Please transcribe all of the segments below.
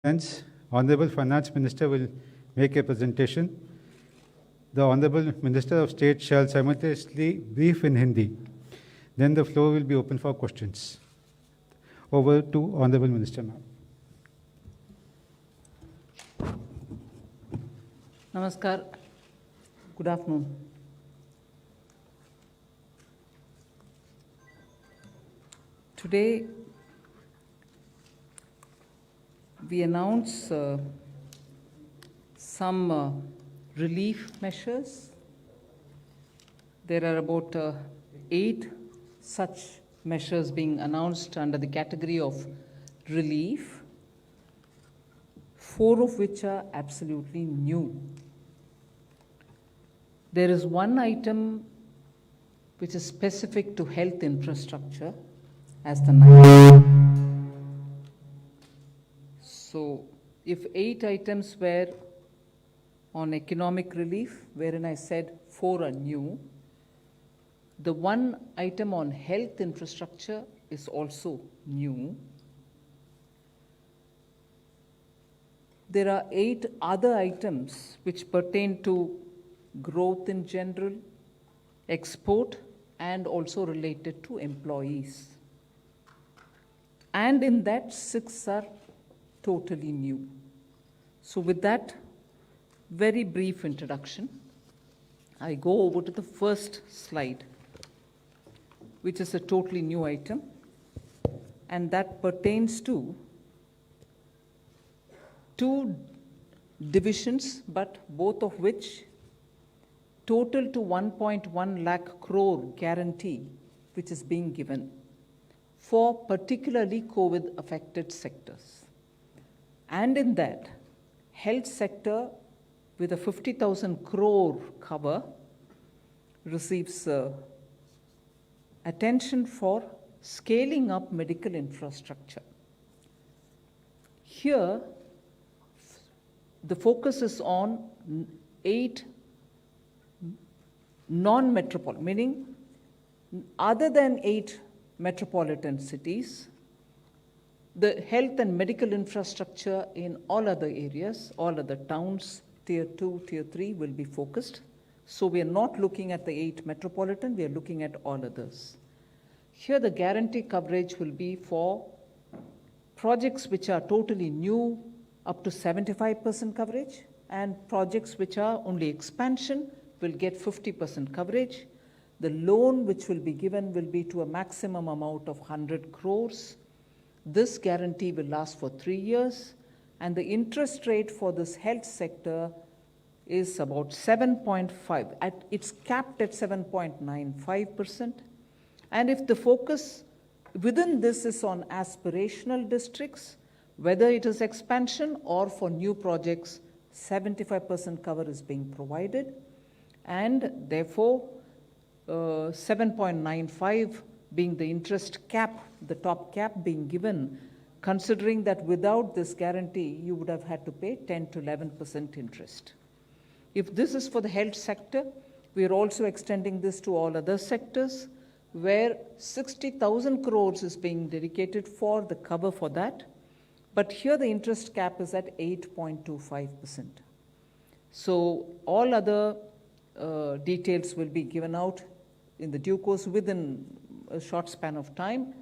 Hence, Honorable Finance Minister will make a presentation. The Honorable Minister of State shall simultaneously brief in Hindi. Then the floor will be open for questions. Over to Honorable Minister, ma'am. Namaskar. Good afternoon. Today, we announce some relief measures. There are about 8 such measures being announced under the category of relief, 4 of which are absolutely new. There is one item which is specific to health infrastructure as the 9th. So, if 8 items were on economic relief, wherein I said 4 are new, the one item on health infrastructure is also new. There are 8 other items which pertain to growth in general, export, and also related to employees. And in that, 6 are totally new. So with that very brief introduction, I go over to the first slide, which is a totally new item, and that pertains to 2 divisions, but both of which total to 1.1 lakh crore guarantee, which is being given for particularly COVID affected sectors. And in that, health sector with a 50,000 crore cover receives attention for scaling up medical infrastructure. Here, the focus is on 8 non-metropolitan, meaning other than 8 metropolitan cities, the health and medical infrastructure in all other areas, all other towns, tier 2, tier 3 will be focused. So we are not looking at the 8 metropolitan, we are looking at all others. Here the guarantee coverage will be for projects which are totally new, up to 75% coverage, and projects which are only expansion will get 50% coverage. The loan which will be given will be to a maximum amount of 100 crores. This guarantee will last for 3 years, and the interest rate for this health sector is about 7.5. It's capped at 7.95%. And if the focus within this is on aspirational districts, whether it is expansion or for new projects, 75% cover is being provided, and therefore 7.95 being the interest cap, the top cap being given, considering that without this guarantee, you would have had to pay 10 to 11% interest. If this is for the health sector, we are also extending this to all other sectors, where 60,000 crores is being dedicated for the cover for that. But here the interest cap is at 8.25%. So all other details will be given out in the due course within a short span of time.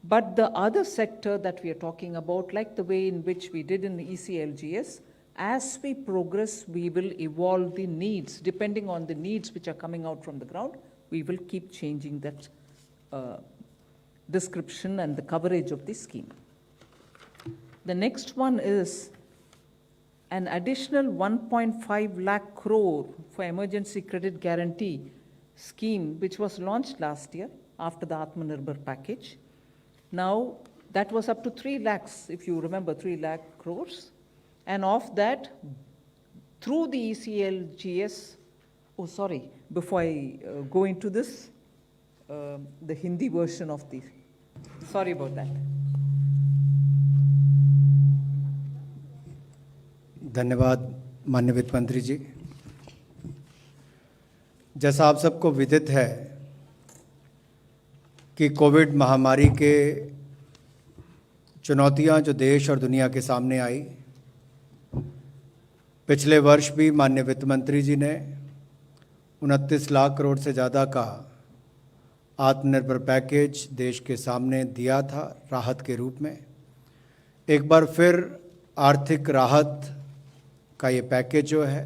But the other sector that we are talking about, like the way in which we did in the ECLGS, as we progress, we will evolve the needs. Depending on the needs which are coming out from the ground, we will keep changing that description and the coverage of the scheme. The next one is an additional 1.5 lakh crore for emergency credit guarantee scheme, which was launched last year after the Atmanirbhar package. Now, that was up to 3 lakhs, if you remember, 3 lakh crores. And of that, through the ECLGS, before I go into this, the Hindi version of the, sorry about that. धन्यवाद माननीय वित्त मंत्री जी। जैसा आप सबको विदित है कि कोविड महामारी के चुनौतियां जो देश और दुनिया के सामने आई, पिछले वर्ष भी माननीय वित्त मंत्री जी ने 29 लाख करोड़ से ज़्यादा का आत्मनिर्भर पैकेज देश के सामने दिया था राहत के रूप में। एक बार फिर आर्थिक राहत का ये पैकेज जो है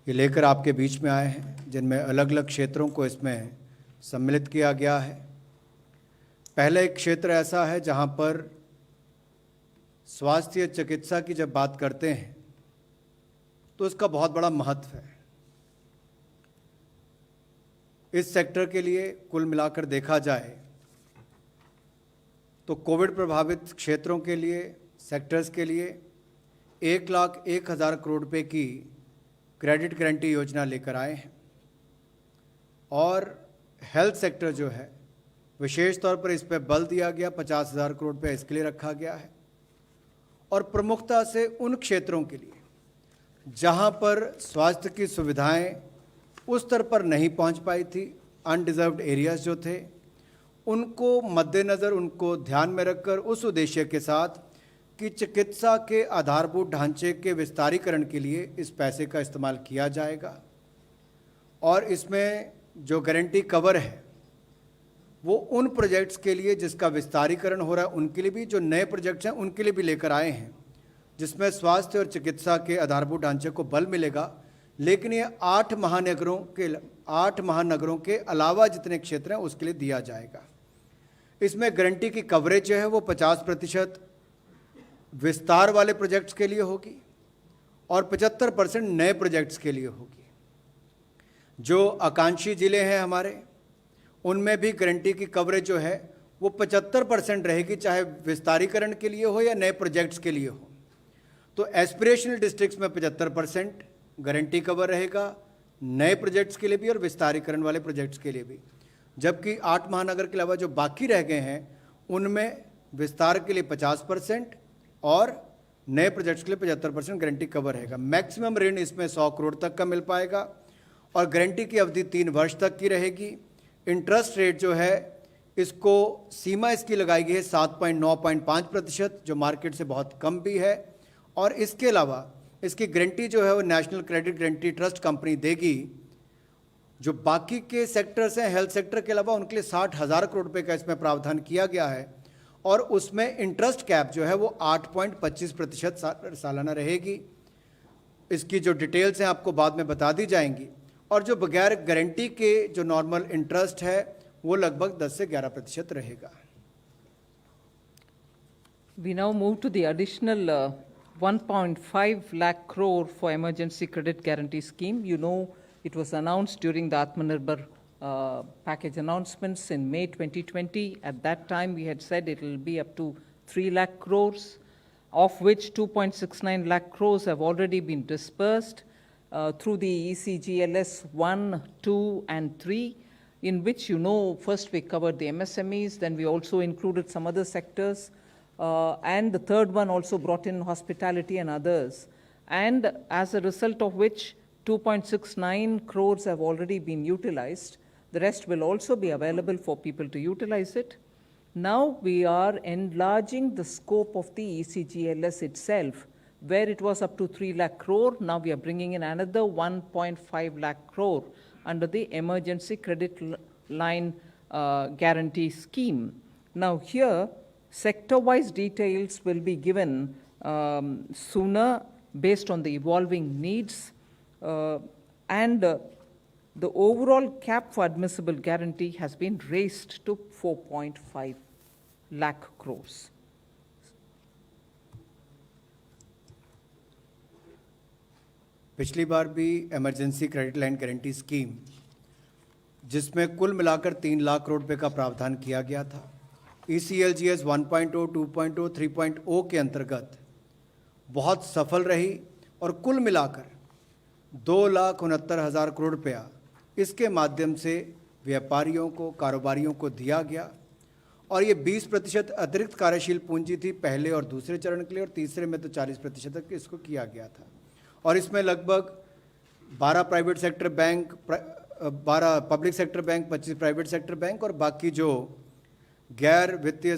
ये लेकर आपके बीच में आए हैं, जिनमें अलग अलग क्षेत्रों को इसमें सम्मिलित किया गया है। पहला एक क्षेत्र ऐसा है जहां पर स्वास्थ्य चिकित्सा की जब बात करते हैं तो इसका बहुत बड़ा महत्व है। इस सेक्टर के लिए कुल मिलाकर देखा जाए तो कोविड प्रभावित क्षेत्रों के लिए, सेक्टर्स के लिए 1,01,000 करोड़ रुपए की क्रेडिट गारंटी योजना लेकर आए हैं। और हेल्थ सेक्टर जो है विशेष तौर पर इस पर बल दिया गया, 50,000 करोड़ रुपये इसके लिए रखा गया है। और प्रमुखता से उन क्षेत्रों के लिए जहां पर स्वास्थ्य की सुविधाएं उस स्तर पर नहीं पहुंच पाई थी, अनडिजर्व्ड एरियाज जो थे, उनको मद्देनज़र, उनको ध्यान में रखकर उस उद्देश्य के साथ कि चिकित्सा के आधारभूत ढांचे के विस्तारीकरण के लिए इस पैसे का इस्तेमाल किया जाएगा। और इसमें जो गारंटी कवर है वो उन प्रोजेक्ट्स के लिए जिसका विस्तारीकरण हो रहा है उनके लिए भी, जो नए प्रोजेक्ट्स हैं उनके लिए भी लेकर आए हैं, जिसमें स्वास्थ्य और चिकित्सा के आधारभूत ढांचे को बल मिलेगा। लेकिन ये 8 महानगरों के अलावा जितने क्षेत्र हैं उसके लिए दिया जाएगा। इसमें गारंटी की कवरेज जो है वो 50% विस्तार वाले प्रोजेक्ट्स के लिए होगी और 75% नए प्रोजेक्ट्स के लिए होगी। जो आकांक्षी जिले हैं हमारे, उनमें भी गारंटी की कवरेज जो है वो 75% रहेगी, चाहे विस्तारीकरण के लिए हो या नए प्रोजेक्ट्स के लिए हो। तो एस्पिरेशनल डिस्ट्रिक्ट्स में 75% गारंटी कवर रहेगा, नए प्रोजेक्ट्स के लिए भी और विस्तारीकरण वाले प्रोजेक्ट्स के लिए भी। जबकि 8 महानगर के अलावा जो बाकी रह गए हैं उनमें विस्तार के लिए 50% और नए प्रोजेक्ट्स के लिए 75% गारंटी कवर रहेगा। मैक्सिमम ऋण इसमें 100 करोड़ तक का मिल पाएगा और गारंटी की अवधि 3 वर्ष तक की रहेगी। इंटरेस्ट रेट जो है इसको सीमा इसकी लगाई गई है 7.95%, जो मार्केट से बहुत कम भी है। और इसके अलावा इसकी गारंटी जो है वो national credit guarantee trust company देगी। जो बाकी के सेक्टर्स हैं हेल्थ सेक्टर के अलावा, उनके लिए 60,000 करोड़ रुपए का इसमें प्रावधान किया गया है और उसमें इंटरेस्ट कैप जो है वो 8.25% सालाना रहेगी। इसकी जो डिटेल्स हैं आपको बाद में बता दी जाएंगी। और जो बगैर गारंटी के जो नॉर्मल इंटरेस्ट है वो लगभग 10 से 11% रहेगा। We now move to the additional 1.5 lakh crore for emergency credit guarantee scheme. You know, it was announced during the Atmanirbhar package announcements in May 2020. At that time, we had said it will be up to 3 lakh crores, of which 2.69 lakh crores have already been dispersed through the ECGLS 1, 2, and 3, in which, you know, first we covered the MSMEs, then we also included some other sectors, and the third one also brought in hospitality and others. And as a result of which, 2.69 crores have already been utilized. The rest will also be available for people to utilize it. Now we are enlarging the scope of the ECGLS itself, where it was up to 3 lakh crore. Now we are bringing in another 1.5 lakh crore under the emergency credit line guarantee scheme. Now here, sector-wise details will be given sooner based on the evolving needs, and the overall cap for admissible guarantee has been raised to 4.5 lakh crores. पिछली बार भी emergency credit line guarantee scheme, जिसमें कुल मिलाकर 3 लाख करोड़ रुपए का प्रावधान किया गया था, ECLGS 1.0, 2.0, 3.0 के अंतर्गत बहुत सफल रही और कुल मिलाकर 2,69,000 करोड़ रुपया इसके माध्यम से व्यापारियों को, कारोबारियों को दिया गया। और ये 20% अतिरिक्त कार्यशील पूंजी थी पहले और दूसरे चरण के लिए, और तीसरे में तो 40% तक इसको किया गया था। और इसमें लगभग 12 private sector bank, 12 public sector bank, 25 private sector bank और बाकी जो गैर वित्तीय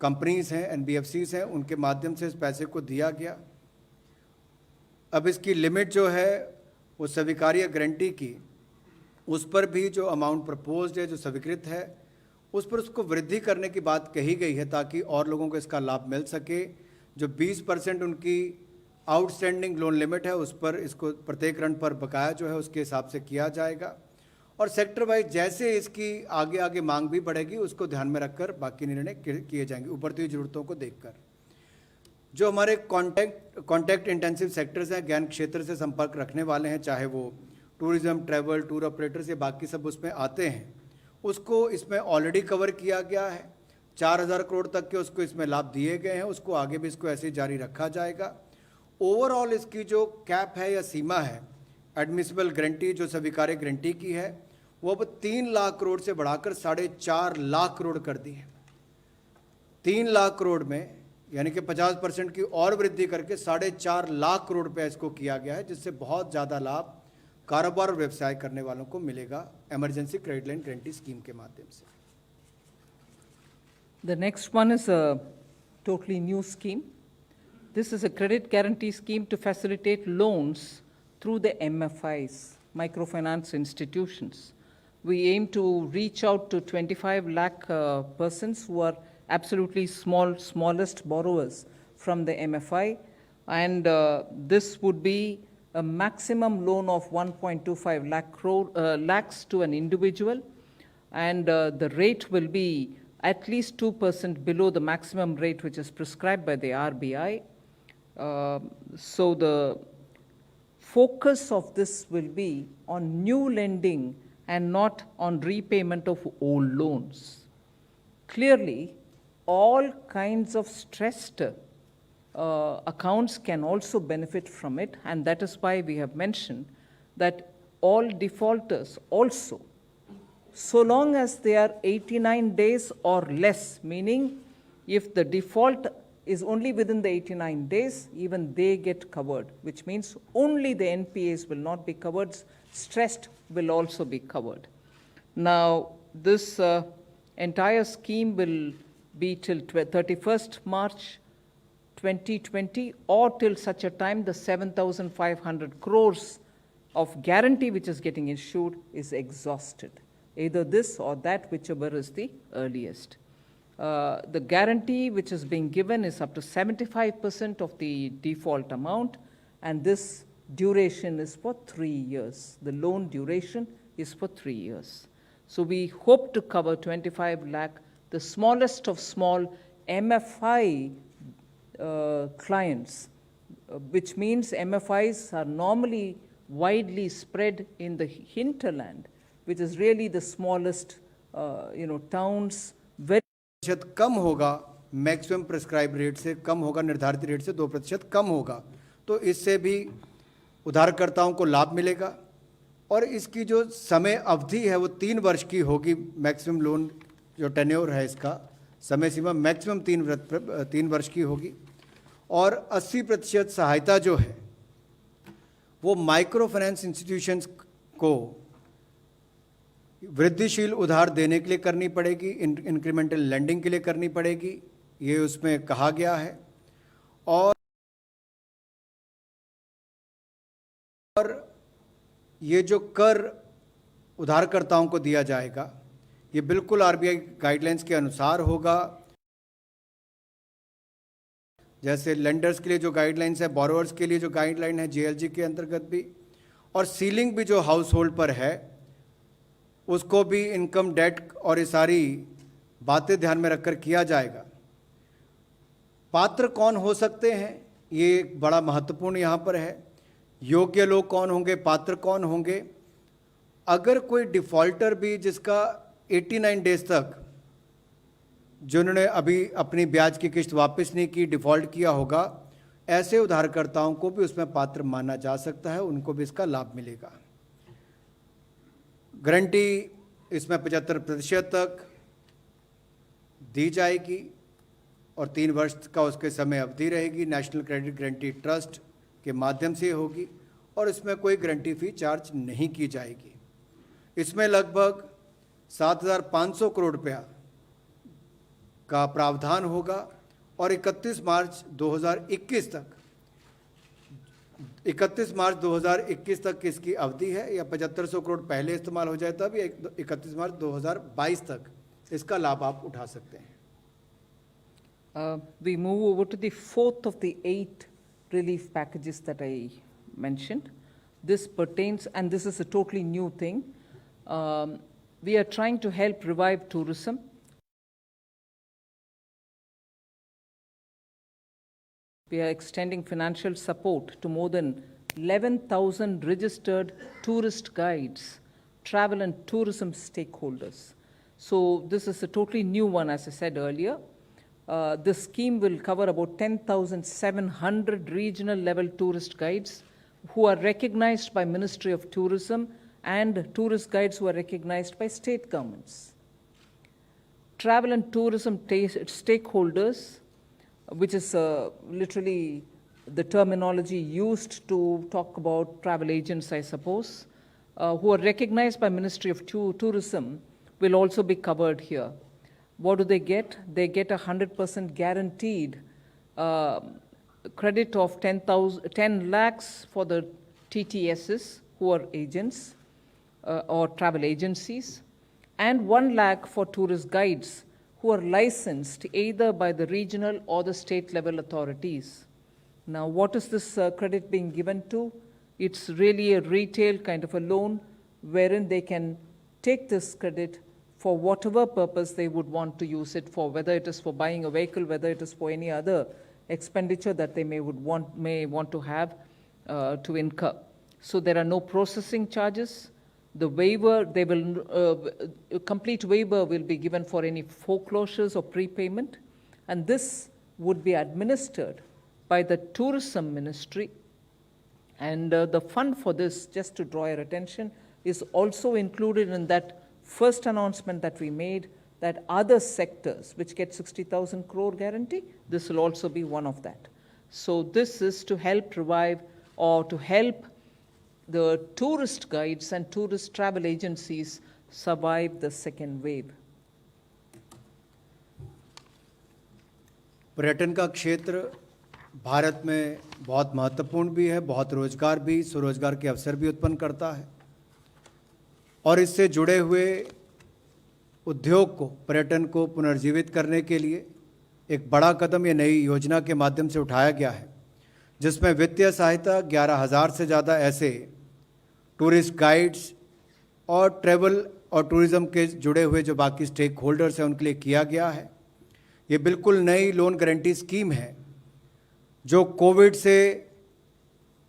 कंपनीज हैं, NBFCs हैं, उनके माध्यम से इस पैसे को दिया गया। अब इसकी लिमिट जो है वो स्वीकार्य गारंटी की, उस पर भी जो अमाउंट प्रपोज्ड है, जो स्वीकृत है, उस पर उसको वृद्धि करने की बात कही गई है ताकि और लोगों को इसका लाभ मिल सके। जो 20% उनकी आउटस्टैंडिंग लोन लिमिट है उस पर इसको प्रत्येक ऋण पर बकाया जो है उसके हिसाब से किया जाएगा। और सेक्टर वाइज जैसे इसकी आगे आगे मांग भी बढ़ेगी उसको ध्यान में रखकर बाकी निर्णय किए जाएंगे उभरती हुई जरूरतों को देखकर। जो हमारे कॉन्टैक्ट इंटेंसिव सेक्टर्स हैं, ज्ञान क्षेत्र से संपर्क रखने वाले हैं, चाहे वो टूरिज्म, ट्रैवल, टूर ऑपरेटर्स, ये बाकी सब उसमें आते हैं, उसको इसमें ऑलरेडी कवर किया गया है। 4000 करोड़ तक के उसको इसमें लाभ दिए गए हैं, उसको आगे भी इसको ऐसे ही जारी रखा जाएगा। ओवरऑल इसकी जो कैप है या सीमा है एडमिसिबल गारंटी, जो स्वीकार्य गारंटी की है, वो अब 3 लाख करोड़ से बढ़ाकर 4.5 लाख करोड़ कर दी है। 3 लाख करोड़ में यानी कि 50% की और वृद्धि करके 4.5 लाख करोड़ रुपया इसको किया गया है, जिससे बहुत ज़्यादा लाभ कारोबार और व्यवसाय करने वालों को मिलेगा emergency credit line guarantee scheme के माध्यम से। The next one is a totally new scheme. This is a credit guarantee scheme to facilitate loans through the MFIs, microfinance institutions. We aim to reach out to 25 lakh persons who are absolutely smallest borrowers from the MFI, and this would be a maximum loan of 1.25 lakhs to an individual, and the rate will be at least 2% below the maximum rate which is prescribed by the RBI. So the focus of this will be on new lending and not on repayment of old loans. Clearly, all kinds of stressed accounts can also benefit from it, and that is why we have mentioned that all defaulters also, so long as they are 89 days or less, meaning if the default is only within the 89 days, even they get covered, which means only the NPAs will not be covered, stressed will also be covered. Now, this entire scheme will be till 31st March 2020 or till such a time the 7,500 crores of guarantee which is getting issued is exhausted. Either this or that, whichever is the earliest. The guarantee which is being given is up to 75% of the default amount, and this duration is for 3 years. The loan duration is for 3 years. So we hope to cover 25 lakh, the smallest of small MFI clients, which means MFIs are normally widely spread in the hinterland, which is really the smallest, towns. Very प्रतिशत कम होगा, maximum prescribe rate से कम होगा, निर्धारित rate से 2% कम होगा, तो इससे भी उधारकर्ताओं को लाभ मिलेगा। और इसकी जो समय अवधि है वो 3 वर्ष की होगी। मैक्सिमम लोन जो टेन्योर है इसका समय सीमा मैक्सिमम 3 वर्ष की होगी। और 80% सहायता जो है वो माइक्रो फाइनेंस इंस्टीट्यूशंस को वृद्धिशील उधार देने के लिए करनी पड़ेगी, इंक्रीमेंटल लेंडिंग के लिए करनी पड़ेगी, ये उसमें कहा गया है। और ये जो कर उधारकर्ताओं को दिया जाएगा ये बिल्कुल आरबीआई गाइडलाइंस के अनुसार होगा। जैसे लेंडर्स के लिए जो गाइडलाइंस है, बोरोवर्स के लिए जो गाइडलाइन है जेएलजी के अंतर्गत भी, और सीलिंग भी जो हाउस होल्ड पर है उसको भी इनकम, डेट और ये सारी बातें ध्यान में रखकर किया जाएगा। पात्र कौन हो सकते हैं ये एक बड़ा महत्वपूर्ण यहाँ पर है। योग्य लोग कौन होंगे, पात्र कौन होंगे। अगर कोई डिफ़ॉल्टर भी जिसका 89 डेज तक जिन्होंने अभी अपनी ब्याज की किस्त वापस नहीं की, डिफ़ॉल्ट किया होगा, ऐसे उधारकर्ताओं को भी उसमें पात्र माना जा सकता है, उनको भी इसका लाभ मिलेगा। गारंटी इसमें 75% तक दी जाएगी और 3 वर्ष का उसके समय अवधि रहेगी। नेशनल क्रेडिट गारंटी ट्रस्ट के माध्यम से होगी और इसमें कोई गारंटी फी चार्ज नहीं की जाएगी। इसमें लगभग 7,500 करोड़ रुपया का प्रावधान होगा और 31 मार्च 2021 तक 31 मार्च 2021 तक इसकी अवधि है, या 7500 करोड़ पहले इस्तेमाल हो जाए तब, या 31 मार्च 2022 तक इसका लाभ आप उठा सकते हैं। We move over to the fourth of the 8 relief packages that I mentioned. This pertains, and this is a totally new thing. We are trying to help revive tourism. We are extending financial support to more than 11,000 registered tourist guides, travel and tourism stakeholders. So this is a totally new one, as I said earlier. This scheme will cover about 10,700 regional level tourist guides who are recognized by Ministry of Tourism and tourist guides who are recognized by state governments. Travel and tourism stakeholders, which is literally the terminology used to talk about travel agents, I suppose, who are recognized by Ministry of Tourism, will also be covered here. What do they get? They get 100% guaranteed credit of 10 lakhs for the TTSs who are agents or travel agencies, and 1 lakh for tourist guides who are licensed either by the regional or the state level authorities. Now, what is this credit being given to? It's really a retail kind of a loan wherein they can take this credit for whatever purpose they would want to use it for, whether it is for buying a vehicle, whether it is for any other expenditure that they may want to have to incur. So there are no processing charges. The waiver, a complete waiver will be given for any foreclosures or prepayment, and this would be administered by the Tourism Ministry. And the fund for this, just to draw your attention, is also included in that first announcement that we made, that other sectors which get 60,000 crore guarantee, this will also be one of that. So this is to help revive or to help the tourist guides and tourist travel agencies survive the second wave. पर्यटन का क्षेत्र भारत में बहुत महत्वपूर्ण भी है, बहुत रोजगार भी, स्वरोजगार के अवसर भी उत्पन्न करता है, और इससे जुड़े हुए उद्योग को, पर्यटन को पुनर्जीवित करने के लिए एक बड़ा कदम ये नई योजना के माध्यम से उठाया गया है, जिसमें वित्तीय सहायता 11,000 से ज़्यादा ऐसे टूरिस्ट गाइड्स और ट्रैवल और टूरिज़्म के जुड़े हुए जो बाकी स्टेक होल्डर्स हैं उनके लिए किया गया है। ये बिल्कुल नई लोन गारंटी स्कीम है जो कोविड से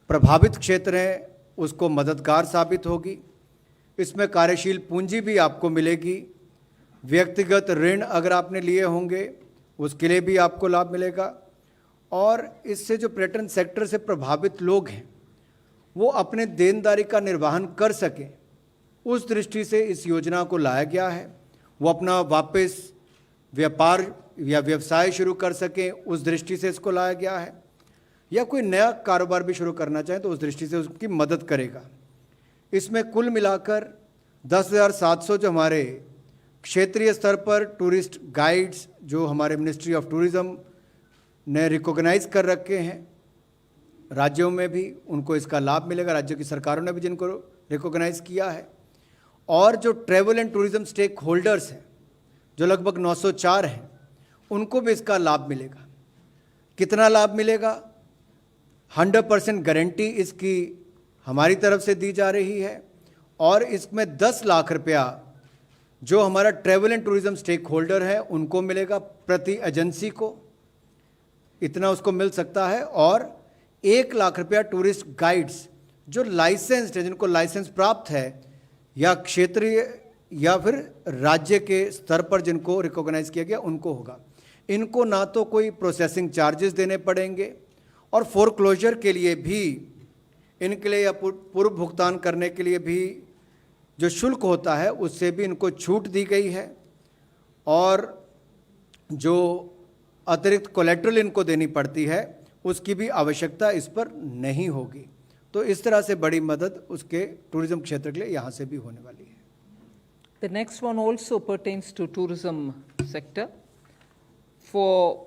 प्रभावित क्षेत्र हैं उसको मददगार साबित होगी। इसमें कार्यशील पूंजी भी आपको मिलेगी, व्यक्तिगत ऋण अगर आपने लिए होंगे उसके लिए भी आपको लाभ मिलेगा, और इससे जो पर्यटन सेक्टर से प्रभावित लोग हैं वो अपने देनदारी का निर्वहन कर सकें, उस दृष्टि से इस योजना को लाया गया है। वो अपना वापस व्यापार या व्यवसाय शुरू कर सकें, उस दृष्टि से इसको लाया गया है, या कोई नया कारोबार भी शुरू करना चाहें तो उस दृष्टि से उसकी मदद करेगा। इसमें कुल मिलाकर 10,700 जो हमारे क्षेत्रीय स्तर पर टूरिस्ट गाइड्स जो हमारे मिनिस्ट्री ऑफ टूरिज़्म ने रिकॉग्नाइज कर रखे हैं, राज्यों में भी उनको इसका लाभ मिलेगा, राज्यों की सरकारों ने भी जिनको रिकॉग्नाइज किया है, और जो travel and tourism stakeholders हैं जो लगभग 904 हैं उनको भी इसका लाभ मिलेगा। कितना लाभ मिलेगा? 100% गारंटी इसकी हमारी तरफ से दी जा रही है, और इसमें 10 लाख रुपया जो हमारा travel and tourism stakeholder है उनको मिलेगा, प्रति एजेंसी को इतना उसको मिल सकता है, और 1 लाख रुपया टूरिस्ट गाइड्स जो लाइसेंस्ड है, जिनको लाइसेंस प्राप्त है, या क्षेत्रीय या फिर राज्य के स्तर पर जिनको रिकॉग्नाइज किया गया उनको होगा। इनको ना तो कोई प्रोसेसिंग चार्जेस देने पड़ेंगे, और फोरक्लोजर के लिए भी इनके लिए या पूर्व भुगतान करने के लिए भी जो शुल्क होता है उससे भी इनको छूट दी गई है, और जो अतिरिक्त कोलेट्रल इनको देनी पड़ती है उसकी भी आवश्यकता इस पर नहीं होगी। तो इस तरह से बड़ी मदद उसके टूरिज्म क्षेत्र के लिए यहाँ से भी होने वाली है। The next one also pertains to tourism sector. For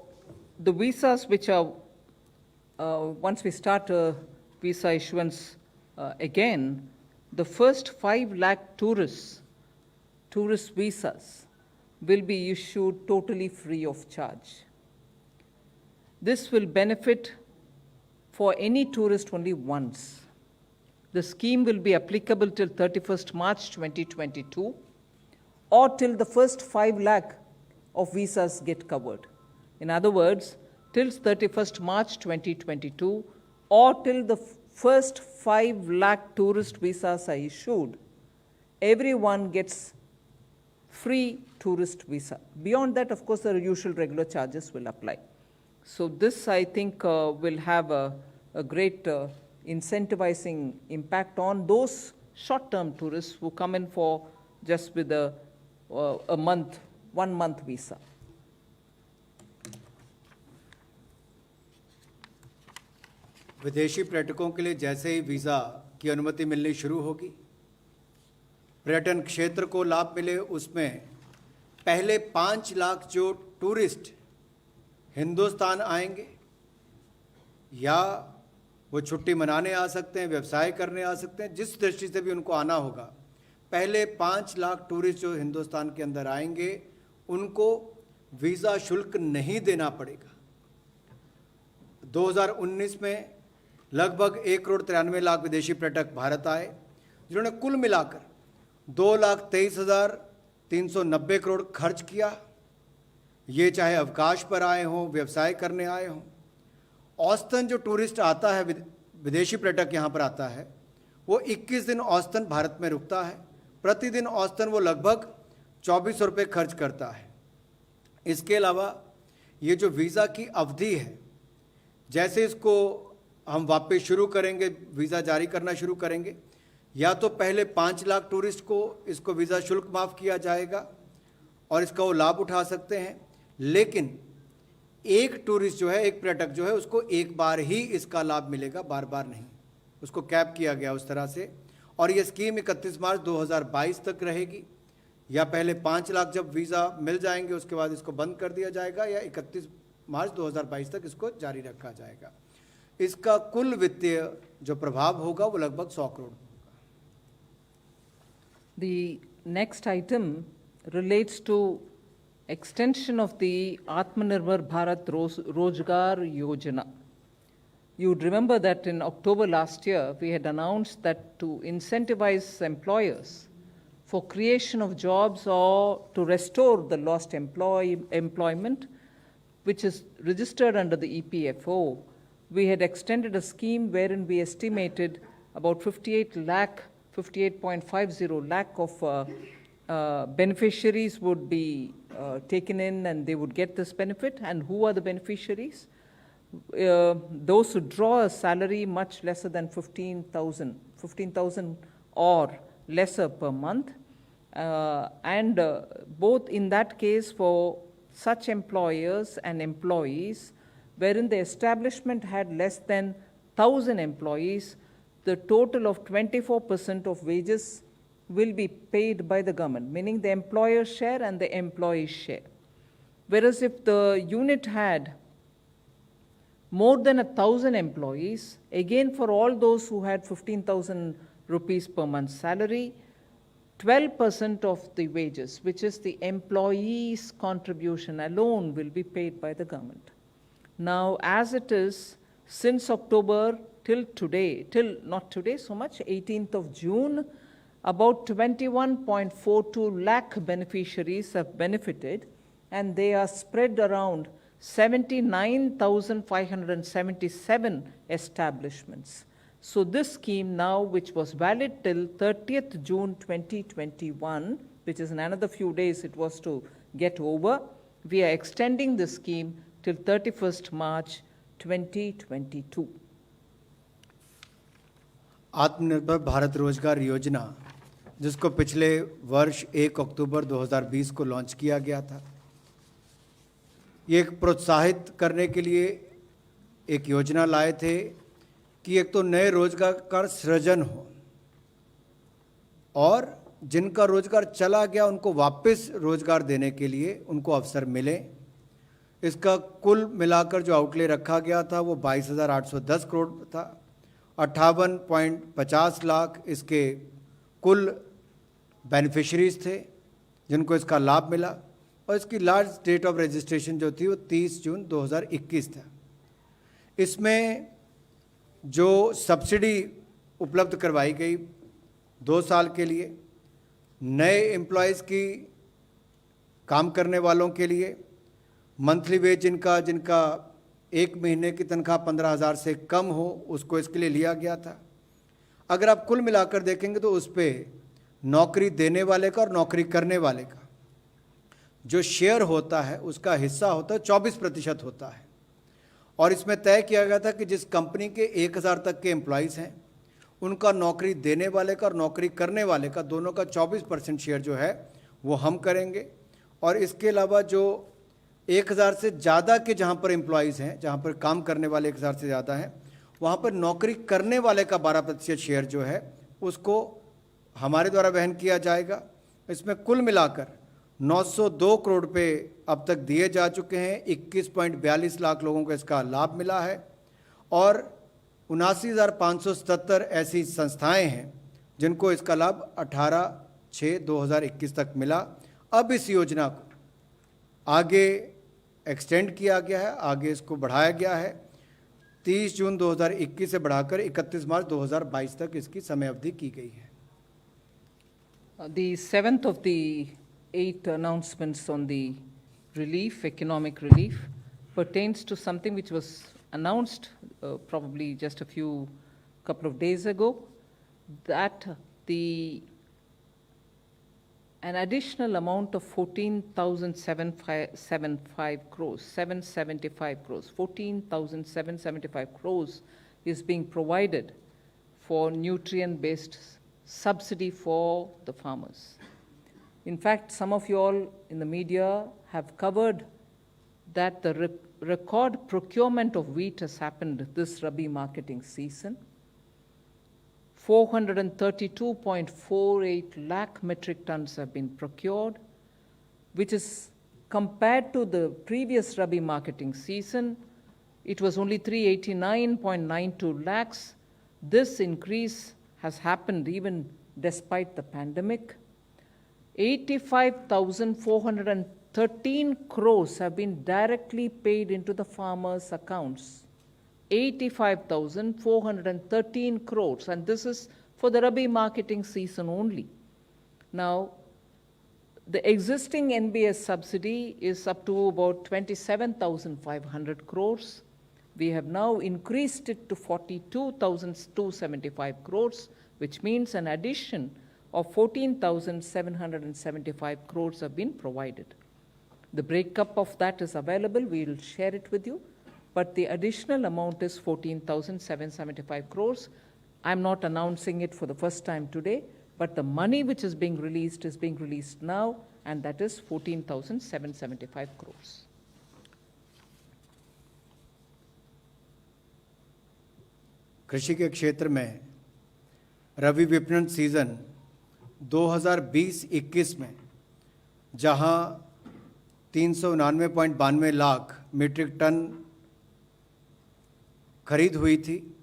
the visas which are, once we start visa issuance again, the first 5 lakh tourist visas will be issued totally free of charge. This will benefit for any tourist only once. The scheme will be applicable till 31st March 2022 or till the first 5 lakh of visas get covered. In other words, till 31st March 2022 or till the first 5 lakh tourist visas are issued, everyone gets free tourist visa. Beyond that, of course, the usual regular charges will apply. So this, I think, will have a great incentivizing impact on those short-term tourists who come in for just with a month, 1 month visa. विदेशी पर्यटकों के लिए जैसे ही visa की अनुमति मिलनी शुरू होगी, पर्यटन क्षेत्र को लाभ मिले, उसमें पहले 5 लाख जो टूरिस्ट हिंदुस्तान आएंगे या वो छुट्टी मनाने आ सकते हैं, व्यवसाय करने आ सकते हैं, जिस दृष्टि से भी उनको आना होगा, पहले 5 लाख टूरिस्ट जो हिंदुस्तान के अंदर आएंगे उनको वीज़ा शुल्क नहीं देना पड़ेगा। 2019 में लगभग 1,93,00,000 विदेशी पर्यटक भारत आए, जिन्होंने कुल मिलाकर 2,23,390 करोड़ खर्च किया। ये चाहे अवकाश पर आए हों, व्यवसाय करने आए हों। औसतन जो टूरिस्ट आता है, विदेशी पर्यटक यहाँ पर आता है, वो 21 दिन औसतन भारत में रुकता है। प्रतिदिन औसतन वो लगभग 2400 रुपये खर्च करता है। इसके अलावा ये जो वीज़ा की अवधि है, जैसे इसको हम वापस शुरू करेंगे, वीज़ा जारी करना शुरू करेंगे, या तो पहले 5 लाख टूरिस्ट को इसको वीज़ा शुल्क माफ़ किया जाएगा और इसका वो लाभ उठा सकते हैं, लेकिन एक टूरिस्ट जो है, एक पर्यटक जो है, उसको एक बार ही इसका लाभ मिलेगा, बार बार नहीं। उसको कैप किया गया उस तरह से। और ये स्कीम 31 मार्च 2022 तक रहेगी, या पहले 5 लाख जब वीज़ा मिल जाएंगे उसके बाद इसको बंद कर दिया जाएगा, या 31 मार्च 2022 तक इसको जारी रखा जाएगा। इसका कुल वित्तीय जो प्रभाव होगा वो लगभग 100 करोड़ होगा। The next item relates to extension of the Atmanirbhar Bharat Rozgar Yojana. You would remember that in October last year, we had announced that to incentivize employers for creation of jobs or to restore the lost employment, which is registered under the EPFO, we had extended a scheme wherein we estimated about 58.50 lakh of beneficiaries would be taken in and they would get this benefit. And who are the beneficiaries? Those who draw a salary much lesser than 15,000 or lesser per month. Both in that case for such employers and employees wherein the establishment had less than 1,000 employees, the total of 24% of wages will be paid by the government, meaning the employer share and the employee share. Whereas if the unit had more than 1,000 employees, again for all those who had 15,000 rupees per month salary, 12% of the wages, which is the employee's contribution alone, will be paid by the government. Now, as it is, since October till today, till not today so much, 18th of June, about 21.42 lakh beneficiaries have benefited, and they are spread around 79,577 establishments. So this scheme now, which was valid till 30th June 2021, which is in another few days it was to get over, we are extending the scheme till 31st March 2022. आत्मनिर्भर भारत रोजगार योजना, जिसको पिछले वर्ष 1 अक्टूबर 2020 को launch किया गया था, ये एक प्रोत्साहित करने के लिए एक योजना लाए थे कि एक तो नए रोजगार का सृजन हो और जिनका रोजगार चला गया उनको वापस रोजगार देने के लिए उनको अवसर मिले। इसका कुल मिलाकर जो आउटले रखा गया था वो 22,810 करोड़ था 58.50 लाख इसके कुल बेनिफिशरीज थे जिनको इसका लाभ मिला, और इसकी लास्ट डेट ऑफ रजिस्ट्रेशन जो थी वो 30 जून 2021 था। इसमें जो सब्सिडी उपलब्ध करवाई गई 2 साल के लिए, नए एम्प्लॉयज़ की काम करने वालों के लिए, मंथली वेज जिनका 1 महीने की तनख्वाह 15,000 से कम हो उसको इसके लिए लिया गया था। अगर आप कुल मिलाकर देखेंगे तो उस पर नौकरी देने वाले का और नौकरी करने वाले का जो शेयर होता है उसका हिस्सा होता है 24% होता है। और इसमें तय किया गया था कि जिस कंपनी के 1,000 तक के एम्प्लॉयज़ हैं उनका नौकरी देने वाले का और नौकरी करने वाले का दोनों का 24% शेयर जो है वो हम करेंगे। और इसके अलावा जो 1,000 से ज़्यादा के जहाँ पर एम्प्लॉयज़ हैं, जहाँ पर काम करने वाले 1,000 से ज़्यादा हैं, वहाँ पर नौकरी करने वाले का 12% शेयर जो है उसको हमारे द्वारा वहन किया जाएगा। इसमें कुल मिलाकर 902 करोड़ रुपये अब तक दिए जा चुके हैं। 21.42 लाख लोगों को इसका लाभ मिला है और 79,577 ऐसी संस्थाएं हैं जिनको इसका लाभ 18/6/2021 तक मिला। अब इस योजना को आगे एक्सटेंड किया गया है, आगे इसको बढ़ाया गया है। 30 जून 2021 से बढ़ाकर 31 मार्च 2022 तक इसकी समय अवधि की गई है। The 7th of the 8 announcements on the relief, economic relief, pertains to something which was announced probably just a couple of days ago, that an additional amount of 14,775 crores, 775 crores, 14,775 crores is being provided for nutrient-based subsidy for the farmers. In fact, some of you all in the media have covered that the record procurement of wheat has happened this Rabi marketing season. 432.48 lakh metric tons have been procured, which is compared to the previous Rabi marketing season, it was only 389.92 lakhs. This increase has happened even despite the pandemic. 85,413 crores have been directly paid into the farmers' accounts. 85,413 crores, and this is for the Rabi marketing season only. Now, the existing NBS subsidy is up to about 27,500 crores. We have now increased it to 42,275 crores, which means an addition of 14,775 crores have been provided. The breakup of that is available. We will share it with you. But the additional amount is 14,775 crores. I'm not announcing it for the first time today, but the money which is being released now, and that is 14,775 crores. कृषि के क्षेत्र में रबी विपणन season 2020-21 में जहां 399.92 lakh metric ton खरीद हुई थी,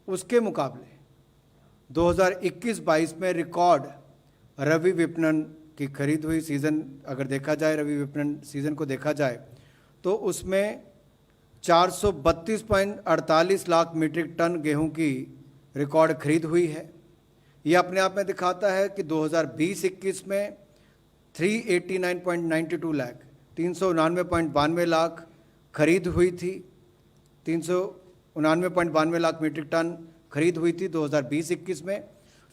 उसके मुकाबले 2021-22 में रिकॉर्ड रबी विपणन की खरीद हुई। सीज़न अगर देखा जाए, रबी विपणन सीज़न को देखा जाए तो उसमें 432.48 लाख मीट्रिक टन गेहूं की रिकॉर्ड खरीद हुई है। ये अपने आप में दिखाता है कि 2020-21 में 389.92 लाख 399.92 लाख खरीद हुई थी, 399.92 लाख मीट्रिक टन खरीद हुई थी 2020-21 में।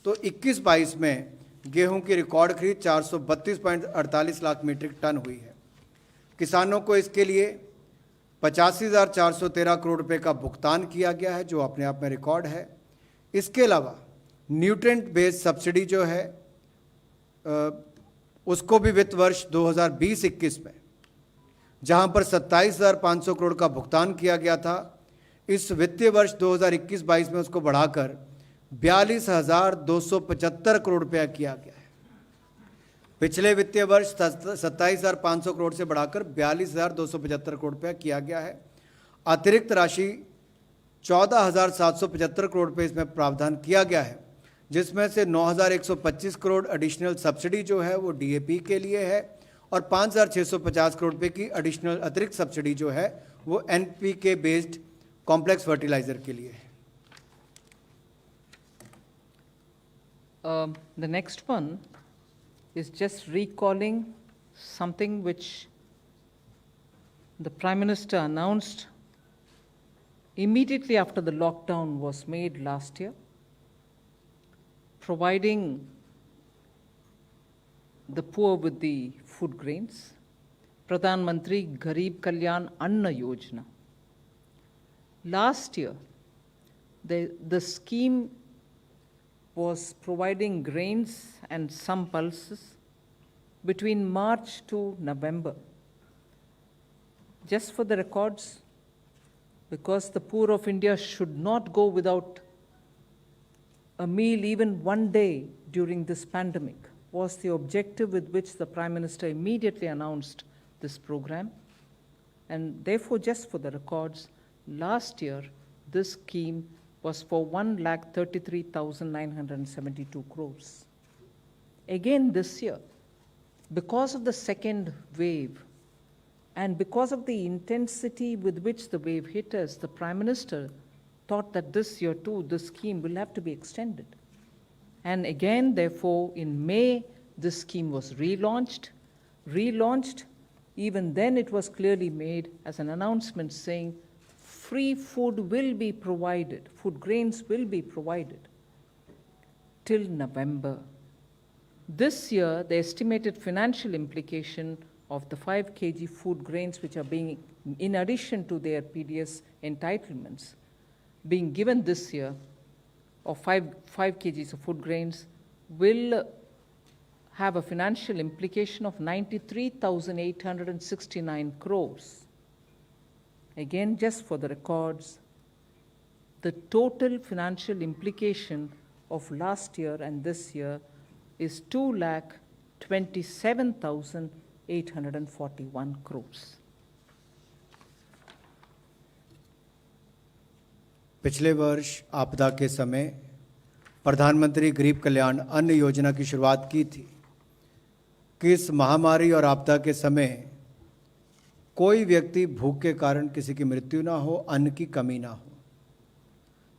तो 21-22 में गेहूं की रिकॉर्ड खरीद 432.48 लाख मीट्रिक टन हुई है। किसानों को इसके लिए 85,413 करोड़ रुपए का भुगतान किया गया है, जो अपने आप में रिकॉर्ड है। इसके अलावा न्यूट्रिएंट बेस्ड सब्सिडी जो है उसको भी वित्त वर्ष 2020-21 में जहां पर 27,500 करोड़ का भुगतान किया गया था, इस वित्तीय वर्ष 2021-22 में उसको बढ़ाकर 42,275 करोड़ रुपया किया गया है। पिछले वित्तीय वर्ष 27,500 करोड़ से बढ़ाकर 42,275 करोड़ रुपया किया गया है। अतिरिक्त राशि 14,775 करोड़ पे इसमें प्रावधान किया गया है, जिसमें से 9,125 करोड़ एडिशनल सब्सिडी जो है वो डीएपी के लिए है और 5,650 करोड़ रुपए की एडिशनल अतिरिक्त सब्सिडी जो है वो एनपीके बेस्ड कॉम्प्लेक्स फर्टिलाइजर के लिए है। The next one is just recalling something which the Prime Minister announced immediately after the lockdown was made last year, providing the poor with the food grains, Pradhan Mantri Garib Kalyan Anna Yojana. Last year, the scheme was providing grains and some pulses between March to November. Just for the records, because the poor of India should not go without a meal even one day during this pandemic, was the objective with which the Prime Minister immediately announced this program. And therefore, just for the records, last year, this scheme was for 1,33,972 crores. Again this year, because of the second wave and because of the intensity with which the wave hit us, the Prime Minister thought that this year too, this scheme will have to be extended. And again, therefore, in May, this scheme was relaunched. Even then it was clearly made as an announcement saying free food will be provided, food grains will be provided till November. This year, the estimated financial implication of the 5 kg food grains which are being, in addition to their PDS entitlements, being given this year, of 5 kgs of food grains, will have a financial implication of 93,869 crores. Again, just for the records, the total financial implication of last year and this year is 2,27,841 crores. पिछले वर्ष आपदा के समय प्रधानमंत्री गरीब कल्याण अन्न योजना की शुरुआत की थी कि इस महामारी और आपदा के समय कोई व्यक्ति भूख के कारण किसी की मृत्यु ना हो, अन्न की कमी ना हो।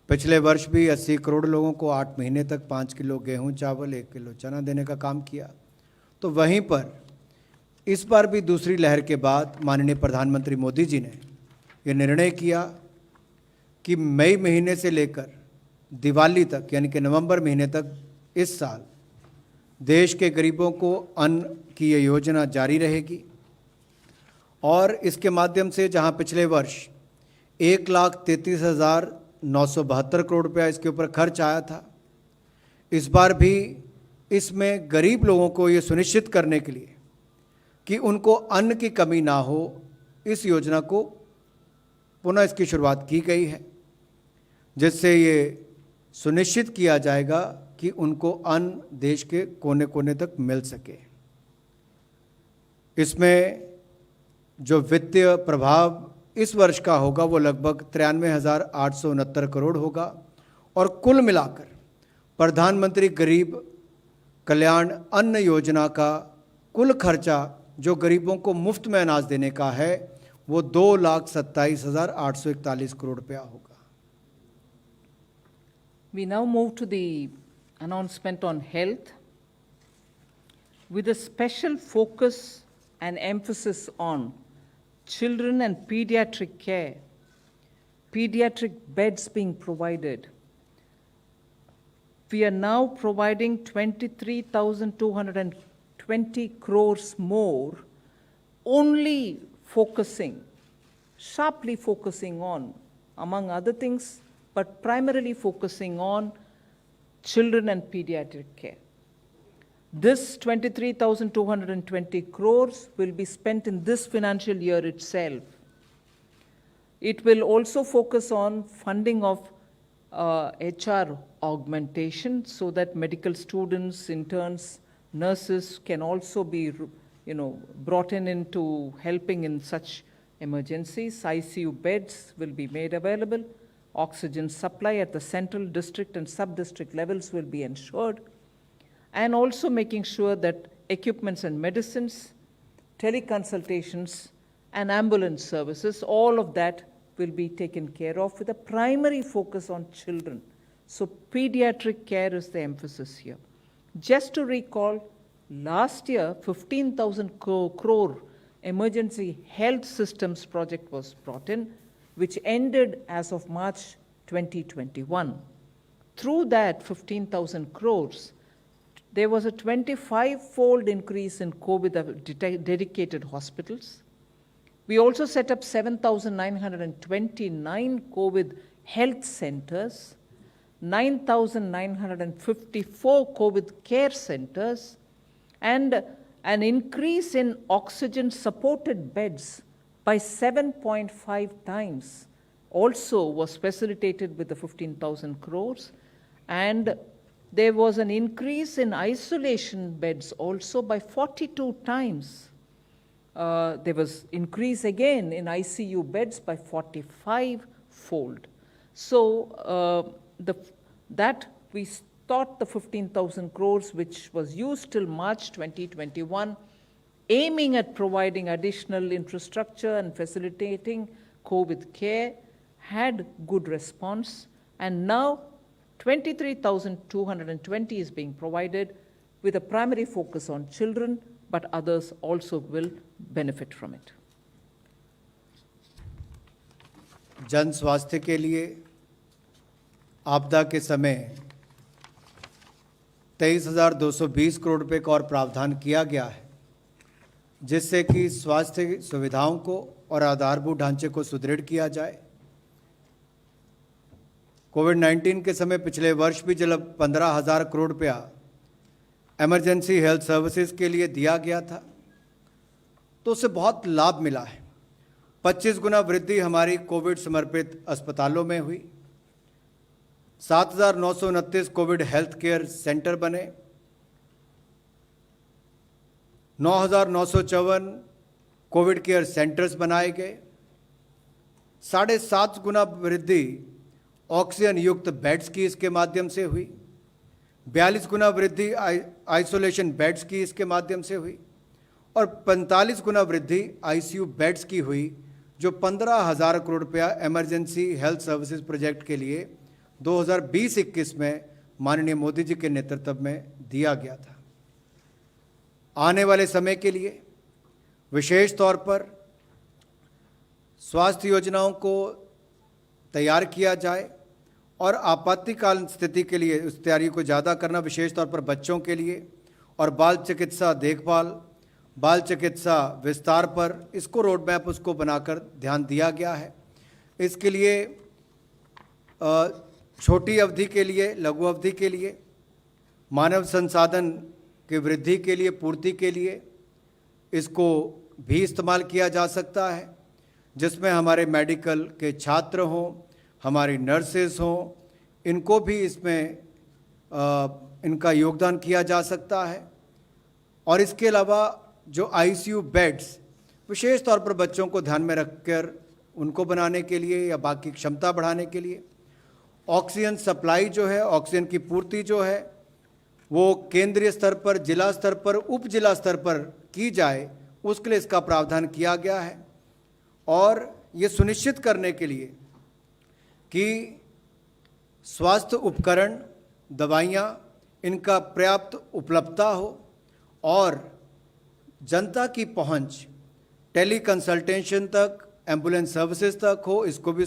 पिछले वर्ष भी 80 करोड़ लोगों को 8 महीने तक 5 किलो गेहूं, चावल, 1 किलो चना देने का काम किया। तो वहीं पर इस बार भी दूसरी लहर के बाद माननीय प्रधानमंत्री मोदी जी ने ये निर्णय किया कि मई महीने से लेकर दिवाली तक, यानी कि नवंबर महीने तक इस साल देश के गरीबों को अन्न की ये योजना जारी रहेगी। और इसके माध्यम से जहां पिछले वर्ष 1,33,972 करोड़ रुपया इसके ऊपर खर्च आया था, इस बार भी इसमें गरीब लोगों को ये सुनिश्चित करने के लिए कि उनको अन्न की कमी ना हो, इस योजना को पुनः इसकी शुरुआत की गई है, जिससे ये सुनिश्चित किया जाएगा कि उनको अन्न देश के कोने कोने तक मिल सके। इसमें जो वित्तीय प्रभाव इस वर्ष का होगा वो लगभग 93,869 करोड़ होगा और कुल मिलाकर प्रधानमंत्री गरीब कल्याण अन्न योजना का कुल खर्चा जो गरीबों को मुफ्त में अनाज देने का है वो 2,27,841 करोड़ रुपया होगा। We now move to the announcement on health, with a special focus and emphasis on children and pediatric care, pediatric beds being provided. We are now providing 23,220 crores more, only focusing, sharply focusing on, among other things, but primarily focusing on children and pediatric care. This 23,220 crores will be spent in this financial year itself. It will also focus on funding of HR augmentation so that medical students, interns, nurses can also be, brought into helping in such emergencies. ICU beds will be made available. oxygen supply at the central, district, and sub-district levels will be ensured, and also making sure that equipments and medicines, teleconsultations, and ambulance services, all of that will be taken care of with a primary focus on children. So pediatric care is the emphasis here. Just to recall, last year, 15,000 crore emergency health systems project was brought in, which ended as of March 2021. Through that 15,000 crores, there was a 25-fold increase in COVID dedicated hospitals. We also set up 7,929 COVID health centers, 9,954 COVID care centers, and an increase in oxygen-supported beds by 7.5 times also was facilitated with the 15,000 crores. And there was an increase in isolation beds also by 42 times. There was increase again in ICU beds by 45-fold. So that we thought the 15,000 crores, which was used till March 2021, aiming at providing additional infrastructure and facilitating COVID care, had good response. And now 23,220 is being provided with a primary focus on children, but others also will benefit from it. जन स्वास्थ्य के लिए आपदा के समय 23,220 करोड़ रुपए का और प्रावधान किया गया है, जिससे कि स्वास्थ्य सुविधाओं को और आधारभूत ढांचे को सुदृढ़ किया जाए। कोविड-19 के समय पिछले वर्ष भी जब 15,000 करोड़ रुपया इमरजेंसी हेल्थ सर्विसेज के लिए दिया गया था, तो उससे बहुत लाभ मिला है। 25 गुना वृद्धि हमारी कोविड समर्पित अस्पतालों में हुई, 7,929 कोविड हेल्थ केयर सेंटर बने, 9,954 कोविड केयर सेंटर्स बनाए गए, 7.5 गुना वृद्धि ऑक्सीजन युक्त बेड्स की इसके माध्यम से हुई, 42 गुना वृद्धि आइसोलेशन बेड्स की इसके माध्यम से हुई, और 45 गुना वृद्धि आईसीयू बेड्स की हुई, जो 15,000 करोड़ रुपया इमरजेंसी हेल्थ सर्विसेज प्रोजेक्ट के लिए 2020-21 में माननीय मोदी जी के नेतृत्व में दिया गया था। आने वाले समय के लिए विशेष तौर पर स्वास्थ्य योजनाओं को तैयार किया जाए और आपातकालीन स्थिति के लिए उस तैयारी को ज़्यादा करना, विशेष तौर पर बच्चों के लिए, और बाल चिकित्सा देखभाल, बाल चिकित्सा विस्तार पर इसको रोड मैप उसको बनाकर ध्यान दिया गया है। इसके लिए छोटी अवधि के लिए, लघु अवधि के लिए, मानव संसाधन की वृद्धि के लिए, पूर्ति के लिए इसको भी इस्तेमाल किया जा सकता है, जिसमें हमारे मेडिकल के छात्र हों, हमारी नर्सेस हों, इनको भी इसमें इनका योगदान किया जा सकता है। और इसके अलावा जो आईसीयू बेड्स विशेष तौर पर बच्चों को ध्यान में रखकर उनको बनाने के लिए या बाकी क्षमता बढ़ाने के लिए, ऑक्सीजन सप्लाई जो है, ऑक्सीजन की पूर्ति जो है, वो केंद्रीय स्तर पर, जिला स्तर पर, उप जिला स्तर पर की जाए, उसके लिए इसका प्रावधान किया गया है। और ये सुनिश्चित करने के लिए कि स्वास्थ्य उपकरण, दवाइयाँ, इनका पर्याप्त उपलब्धता हो और जनता की पहुंच टेली कंसल्टेशन तक, एम्बुलेंस सर्विसेज तक हो, इसको भी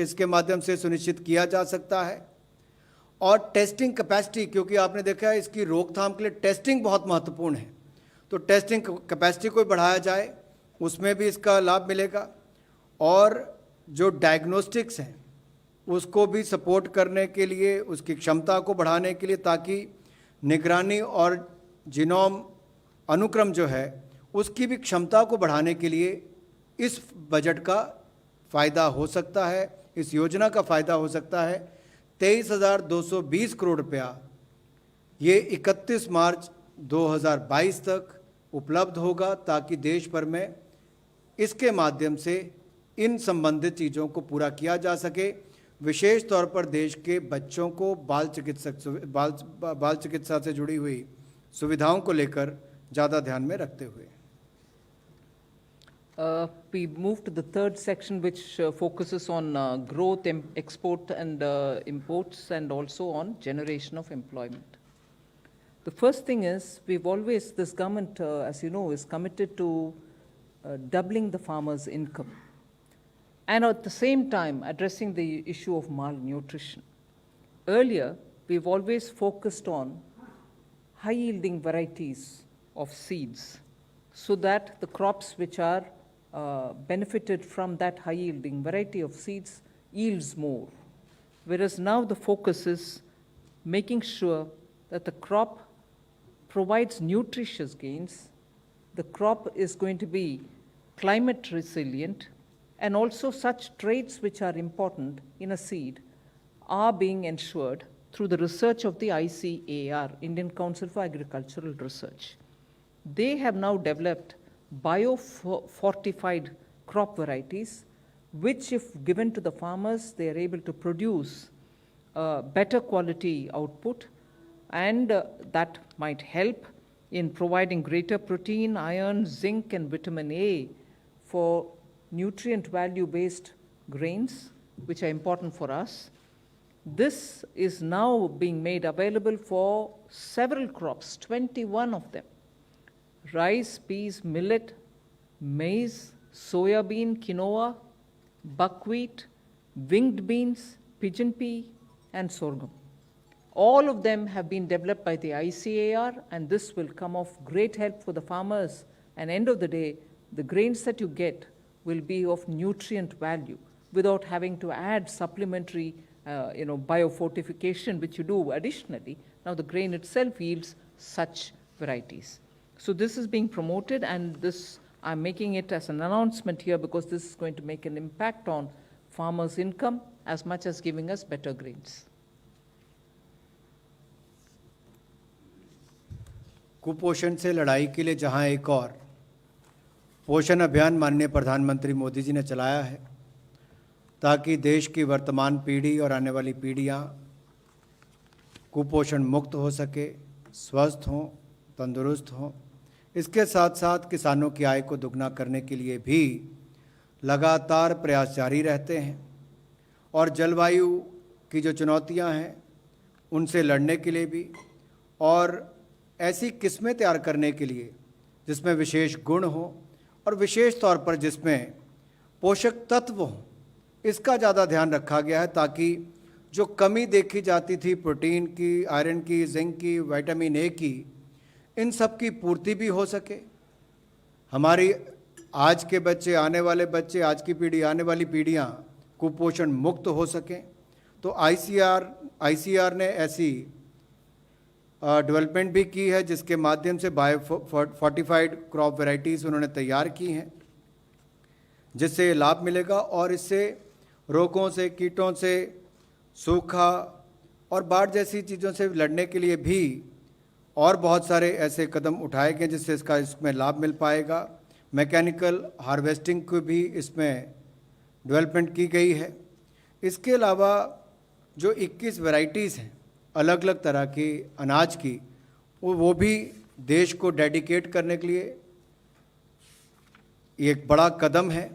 इसके माध्यम से सुनिश्चित किया जा सकता है। और टेस्टिंग कैपेसिटी, क्योंकि आपने देखा है इसकी रोकथाम के लिए टेस्टिंग बहुत महत्वपूर्ण है, तो टेस्टिंग कैपेसिटी को बढ़ाया जाए, उसमें भी इसका लाभ मिलेगा। और जो डायग्नोस्टिक्स हैं उसको भी सपोर्ट करने के लिए, उसकी क्षमता को बढ़ाने के लिए, ताकि निगरानी और जीनोम अनुक्रम जो है उसकी भी क्षमता को बढ़ाने के लिए इस बजट का फ़ायदा हो सकता है, इस योजना का फ़ायदा हो सकता है। 23,220 करोड़ रुपया ये 31 मार्च 2022 तक उपलब्ध होगा, ताकि देश भर में इसके माध्यम से इन संबंधित चीज़ों को पूरा किया जा सके। विशेष तौर पर देश के बच्चों को बाल चिकित्सा से जुड़ी हुई सुविधाओं को लेकर ज़्यादा ध्यान में रखते हुए। We move to the third section, which focuses on growth, export and imports, and also on generation of employment. The first thing is, this government, as you know, is committed to doubling the farmers' income, and at the same time addressing the issue of malnutrition. Earlier, we've always focused on high-yielding varieties of seeds, so that the crops which are benefited from that high-yielding variety of seeds yields more. Whereas now the focus is making sure that the crop provides nutritious gains, the crop is going to be climate resilient, and also such traits which are important in a seed are being ensured through the research of the ICAR, Indian Council for Agricultural Research. They have now developed biofortified crop varieties, which if given to the farmers, they are able to produce better quality output, and that might help in providing greater protein, iron, zinc, and vitamin A for nutrient value-based grains, which are important for us. This is now being made available for several crops, 21 of them: rice, peas, millet, maize, soya bean, quinoa, buckwheat, winged beans, pigeon pea, and sorghum. All of them have been developed by the ICAR, and this will come of great help for the farmers. And end of the day, the grains that you get will be of nutrient value without having to add supplementary biofortification, which you do additionally. Now the grain itself yields such varieties. So this is being promoted, and this I'm making it as an announcement here because this is going to make an impact on farmers' income as much as giving us better grains. कुपोषण से लड़ाई के लिए जहां एक और पोषण अभियान माननीय प्रधानमंत्री मोदी जी ने चलाया है, ताकि देश की वर्तमान पीढ़ी और आने वाली पीढ़ियां कुपोषण मुक्त हो सके, स्वस्थ हों, तंदुरुस्त हों। इसके साथ साथ किसानों की आय को दुगना करने के लिए भी लगातार प्रयास जारी रहते हैं, और जलवायु की जो चुनौतियां हैं उनसे लड़ने के लिए भी, और ऐसी किस्में तैयार करने के लिए जिसमें विशेष गुण हो और विशेष तौर पर जिसमें पोषक तत्व हों, इसका ज़्यादा ध्यान रखा गया है, ताकि जो कमी देखी जाती थी प्रोटीन की, आयरन की, जिंक की, विटामिन ए की, इन सब की पूर्ति भी हो सके। हमारी आज के बच्चे, आने वाले बच्चे, आज की पीढ़ी, आने वाली पीढ़ियाँ कुपोषण मुक्त हो सकें। तो आईसीआर ने ऐसी डेवलपमेंट भी की है, जिसके माध्यम से बायोफोर्टिफाइड क्रॉप वैरायटीज़ उन्होंने तैयार की हैं, जिससे लाभ मिलेगा, और इससे रोगों से, कीटों से, सूखा और बाढ़ जैसी चीज़ों से लड़ने के लिए भी और बहुत सारे ऐसे कदम उठाए गए जिससे इसमें लाभ मिल पाएगा। मैकेनिकल हार्वेस्टिंग को भी इसमें डेवलपमेंट की गई है। इसके अलावा जो 21 वैरायटीज़ हैं अलग अलग तरह की अनाज की, वो भी देश को डेडिकेट करने के लिए एक बड़ा कदम है,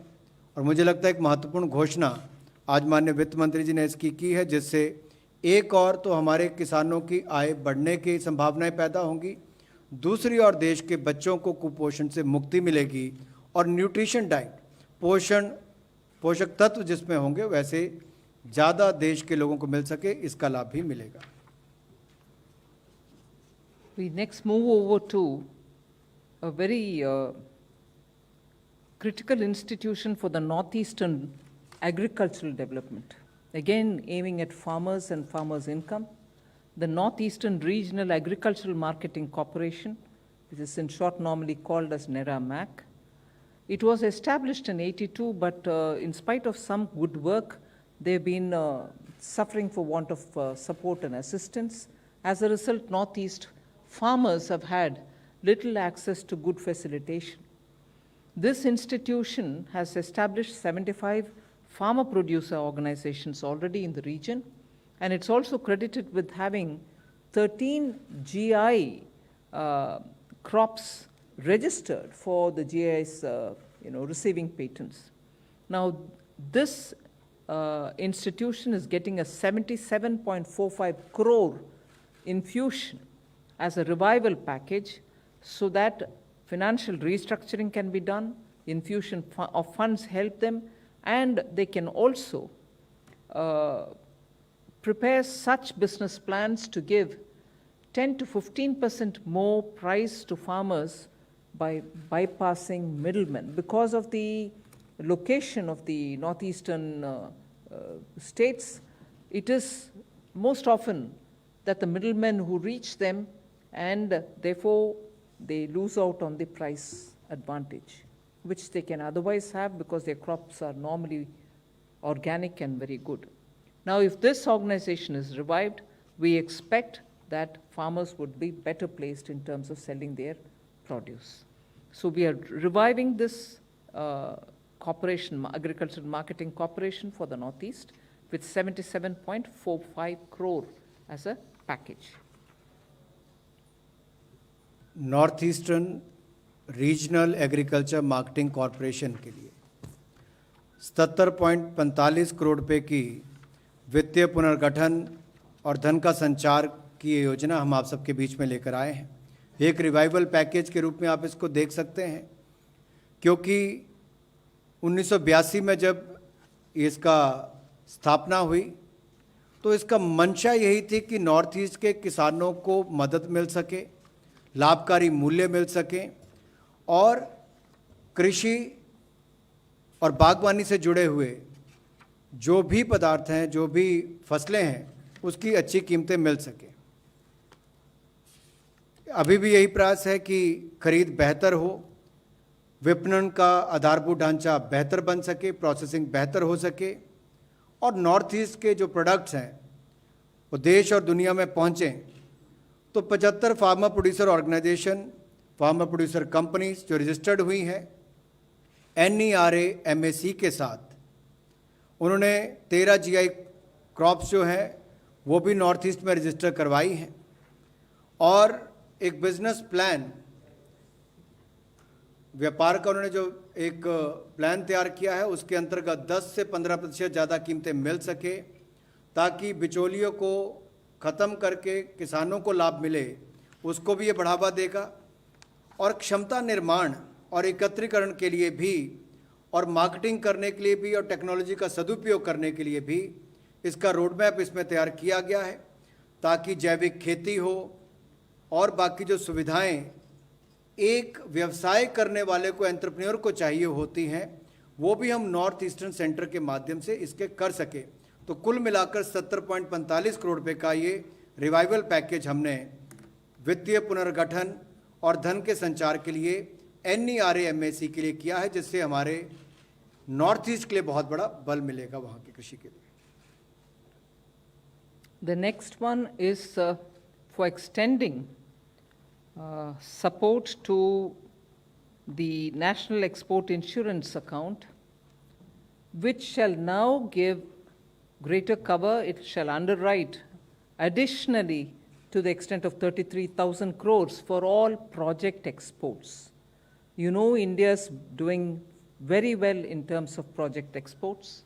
और मुझे लगता है एक महत्वपूर्ण घोषणा आज माननीय वित्त मंत्री जी ने इसकी की है, जिससे एक और तो हमारे किसानों की आय बढ़ने की संभावनाएं पैदा होंगी, दूसरी ओर देश के बच्चों को कुपोषण से मुक्ति मिलेगी, और न्यूट्रिशन डाइट, पोषक तत्व जिसमें होंगे वैसे ज़्यादा देश के लोगों को मिल सके, इसका लाभ भी मिलेगा। We next move over to a very critical institution for the northeastern agricultural development, again aiming at farmers and farmers' income, the Northeastern Regional Agricultural Marketing Corporation, which is in short normally called as NERA-MAC. It was established in '82, but in spite of some good work, they've been suffering for want of support and assistance. As a result, Northeast farmers have had little access to good facilitation. This institution has established 75 farmer producer organizations already in the region, and it's also credited with having 13 GI crops registered for the GIs receiving patents. Now, this institution is getting a 77.45 crore infusion as a revival package so that financial restructuring can be done, infusion of funds help them, and they can also prepare such business plans to give 10 to 15% more price to farmers by bypassing middlemen. Because of the location of the northeastern states, it is most often that the middlemen who reach them, and therefore they lose out on the price advantage, which they can otherwise have because their crops are normally organic and very good. Now, if this organization is revived, we expect that farmers would be better placed in terms of selling their produce. So we are reviving this corporation, Agricultural Marketing Corporation for the Northeast, with 77.45 crore as a package. North eastern regional agriculture marketing corporation के लिए 77.45 करोड़ रुपए की वित्तीय पुनर्गठन और धन का संचार की ये योजना हम आप सबके बीच में लेकर आए हैं। एक रिवाइवल पैकेज के रूप में आप इसको देख सकते हैं, क्योंकि 1982 में जब इसका स्थापना हुई तो इसका मंशा यही थी कि नॉर्थ ईस्ट के किसानों को मदद मिल सके, लाभकारी मूल्य मिल सके और कृषि और बागवानी से जुड़े हुए जो भी पदार्थ हैं, जो भी फसलें हैं, उसकी अच्छी कीमतें मिल सके। अभी भी यही प्रयास है कि खरीद बेहतर हो, विपणन का आधारभूत ढांचा बेहतर बन सके, प्रोसेसिंग बेहतर हो सके और नॉर्थ ईस्ट के जो प्रोडक्ट्स हैं वो देश और दुनिया में पहुँचें। तो 75 farmer producer organisation, farmer producer companies जो रजिस्टर्ड हुई हैं NERA MAC के साथ, उन्होंने 13 GI क्रॉप्स जो हैं वो भी नॉर्थ ईस्ट में रजिस्टर करवाई हैं और एक बिजनेस प्लान, व्यापार का उन्होंने जो एक प्लान तैयार किया है उसके अंतर्गत 10 से 15% ज़्यादा कीमतें मिल सके, ताकि बिचौलियों को ख़त्म करके किसानों को लाभ मिले, उसको भी ये बढ़ावा देगा। और क्षमता निर्माण और एकत्रीकरण के लिए भी और मार्केटिंग करने के लिए भी और टेक्नोलॉजी का सदुपयोग करने के लिए भी इसका रोड मैप इसमें तैयार किया गया है, ताकि जैविक खेती हो और बाकी जो सुविधाएं एक व्यवसाय करने वाले को, एंटरप्रेन्योर को चाहिए होती हैं, वो भी हम नॉर्थ ईस्टर्न सेंटर के माध्यम से इसके कर सके। तो कुल मिलाकर 70.45 करोड़ रुपए का ये रिवाइवल पैकेज हमने वित्तीय पुनर्गठन और धन के संचार के लिए NERA MAC के लिए किया है, जिससे हमारे नॉर्थ ईस्ट के लिए बहुत बड़ा बल मिलेगा वहाँ की कृषि के लिए। The next one is for extending support to the National Export Insurance Account, which shall now give greater cover. It shall underwrite additionally to the extent of 33,000 crores for all project exports. You know, India's doing very well in terms of project exports.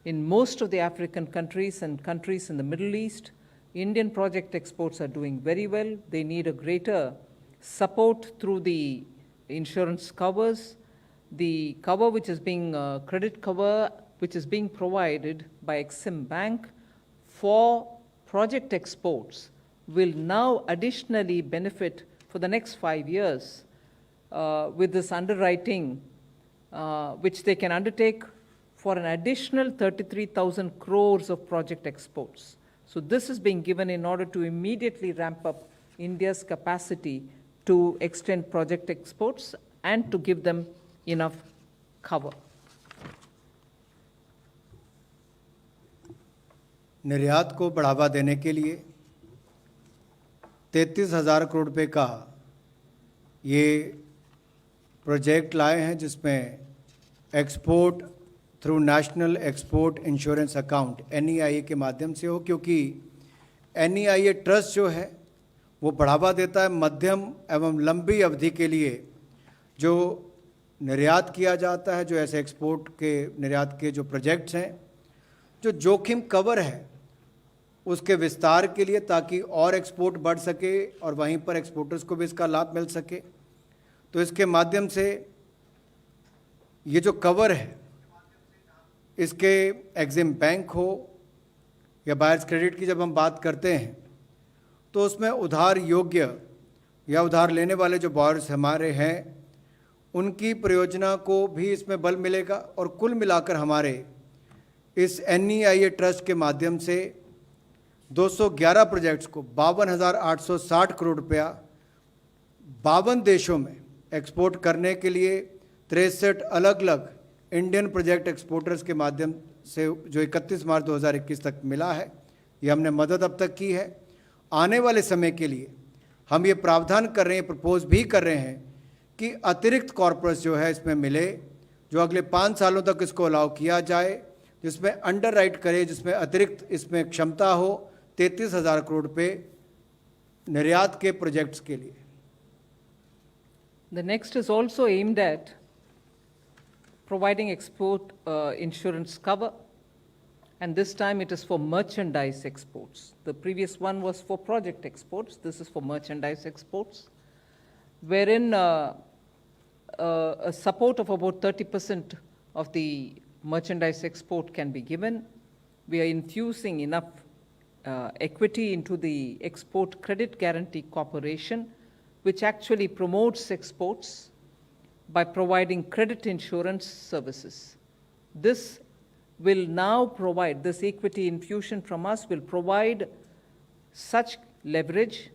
In most of the African countries and countries in the Middle East, Indian project exports are doing very well. They need a greater support through the insurance covers. The cover which is being, credit cover, which is being provided by Exim Bank for project exports will now additionally benefit for the next 5 years with this underwriting, which they can undertake for an additional 33,000 crores of project exports. So this is being given in order to immediately ramp up India's capacity to extend project exports and to give them enough cover. निर्यात को बढ़ावा देने के लिए 33,000 करोड़ रुपए का ये project लाए हैं, जिसमें export through national export insurance account NEIA के माध्यम से हो, क्योंकि NEIA ट्रस्ट जो है वो बढ़ावा देता है मध्यम एवं लंबी अवधि के लिए जो निर्यात किया जाता है, जो ऐसे एक्सपोर्ट के निर्यात के जो प्रोजेक्ट्स हैं, जो जोखिम कवर है उसके विस्तार के लिए, ताकि और एक्सपोर्ट बढ़ सके और वहीं पर एक्सपोर्टर्स को भी इसका लाभ मिल सके। तो इसके माध्यम से ये जो कवर है इसके एग्जिम बैंक हो या बायर्स क्रेडिट की जब हम बात करते हैं तो उसमें उधार योग्य या उधार लेने वाले जो बॉयर्स हमारे हैं उनकी परियोजना को भी इसमें बल मिलेगा। और कुल मिलाकर हमारे इस NEIA ट्रस्ट के माध्यम से 211 प्रोजेक्ट्स को 52,860 करोड़ रुपया 52 देशों में एक्सपोर्ट करने के लिए 63 अलग अलग इंडियन प्रोजेक्ट एक्सपोर्टर्स के माध्यम से जो 31 मार्च 2021 तक मिला है, ये हमने मदद अब तक की है। आने वाले समय के लिए हम ये प्रावधान कर रहे हैं, प्रपोज भी कर रहे हैं कि अतिरिक्त कॉर्पस जो है इसमें मिले, जो अगले 5 सालों तक इसको अलाउ किया जाए, जिसमें अंडर राइट करे, जिसमें अतिरिक्त इसमें क्षमता हो 33,000 करोड़ रुपये निर्यात के प्रोजेक्ट्स के लिए। The next is also aimed at providing export insurance cover, and this time it is for merchandise exports. The previous one was for project exports. This is for merchandise exports, wherein a support of about 30% of the merchandise export can be given. We are infusing enough equity into the Export Credit Guarantee Corporation, which actually promotes exports by providing credit insurance services. This will now provide, this equity infusion from us will provide such leverage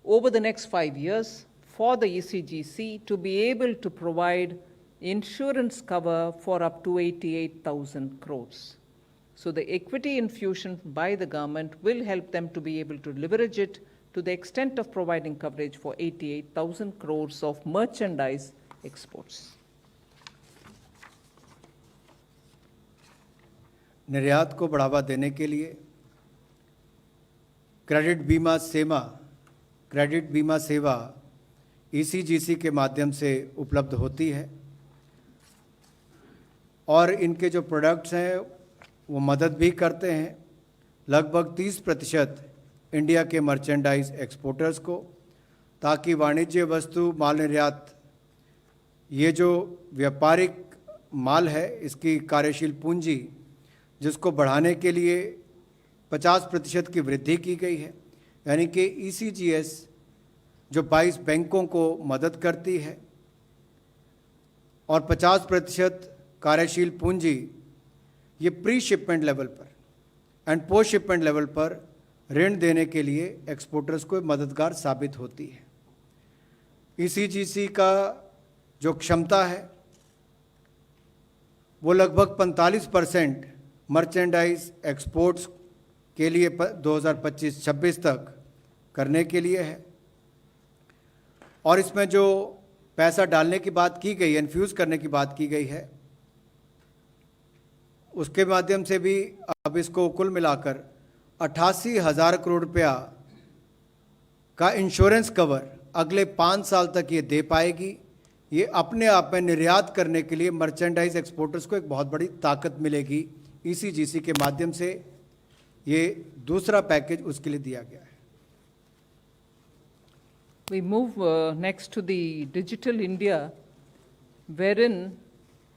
over the next 5 years for the ECGC to be able to provide insurance cover for up to 88,000 crores. So the equity infusion by the government will help them to be able to leverage it to the extent of providing coverage for 88,000 crores of merchandise exports. निर्यात को बढ़ावा देने के लिए credit बीमा सेवा ECGC के माध्यम से उपलब्ध होती है और इनके जो प्रोडक्ट्स हैं वो मदद भी करते हैं लगभग 30% इंडिया के मर्चेंडाइज एक्सपोर्टर्स को, ताकि वाणिज्य वस्तु माल निर्यात ये जो व्यापारिक माल है इसकी कार्यशील पूंजी जिसको बढ़ाने के लिए 50% की वृद्धि की गई है, यानी कि ECGS जो 22 बैंकों को मदद करती है और 50% कार्यशील पूंजी ये प्री शिपमेंट लेवल पर एंड पोस्ट शिपमेंट लेवल पर ऋण देने के लिए एक्सपोर्टर्स को मददगार साबित होती है। ECGC का जो क्षमता है वो लगभग 45% मर्चेंडाइज एक्सपोर्ट्स के लिए 2025-26 तक करने के लिए है। और इसमें जो पैसा डालने की बात की गई, इन्फ्यूज़ करने की बात की गई है, उसके माध्यम से भी अब इसको कुल मिलाकर 88,000 करोड़ रुपया का इंश्योरेंस कवर अगले 5 साल तक ये दे पाएगी। ये अपने आप में निर्यात करने के लिए मर्चेंडाइज एक्सपोर्टर्स को एक बहुत बड़ी ताकत मिलेगी। ECGC के माध्यम से ये दूसरा पैकेज उसके लिए दिया गया है। We move next to the Digital India, wherein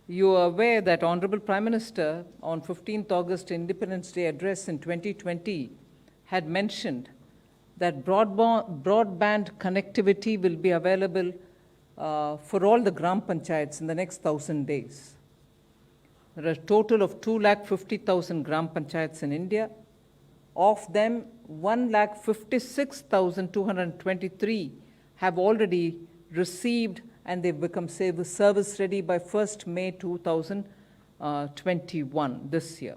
you are aware that Honorable Prime Minister on 15th August Independence Day address in 2020 had mentioned that broadband connectivity will be available for all the Gram Panchayats in the next 1,000 days. There are a total of 250,000 Gram Panchayats in India. Of them, 156,223 have already received and they've become service ready by 1st May 2021, this year.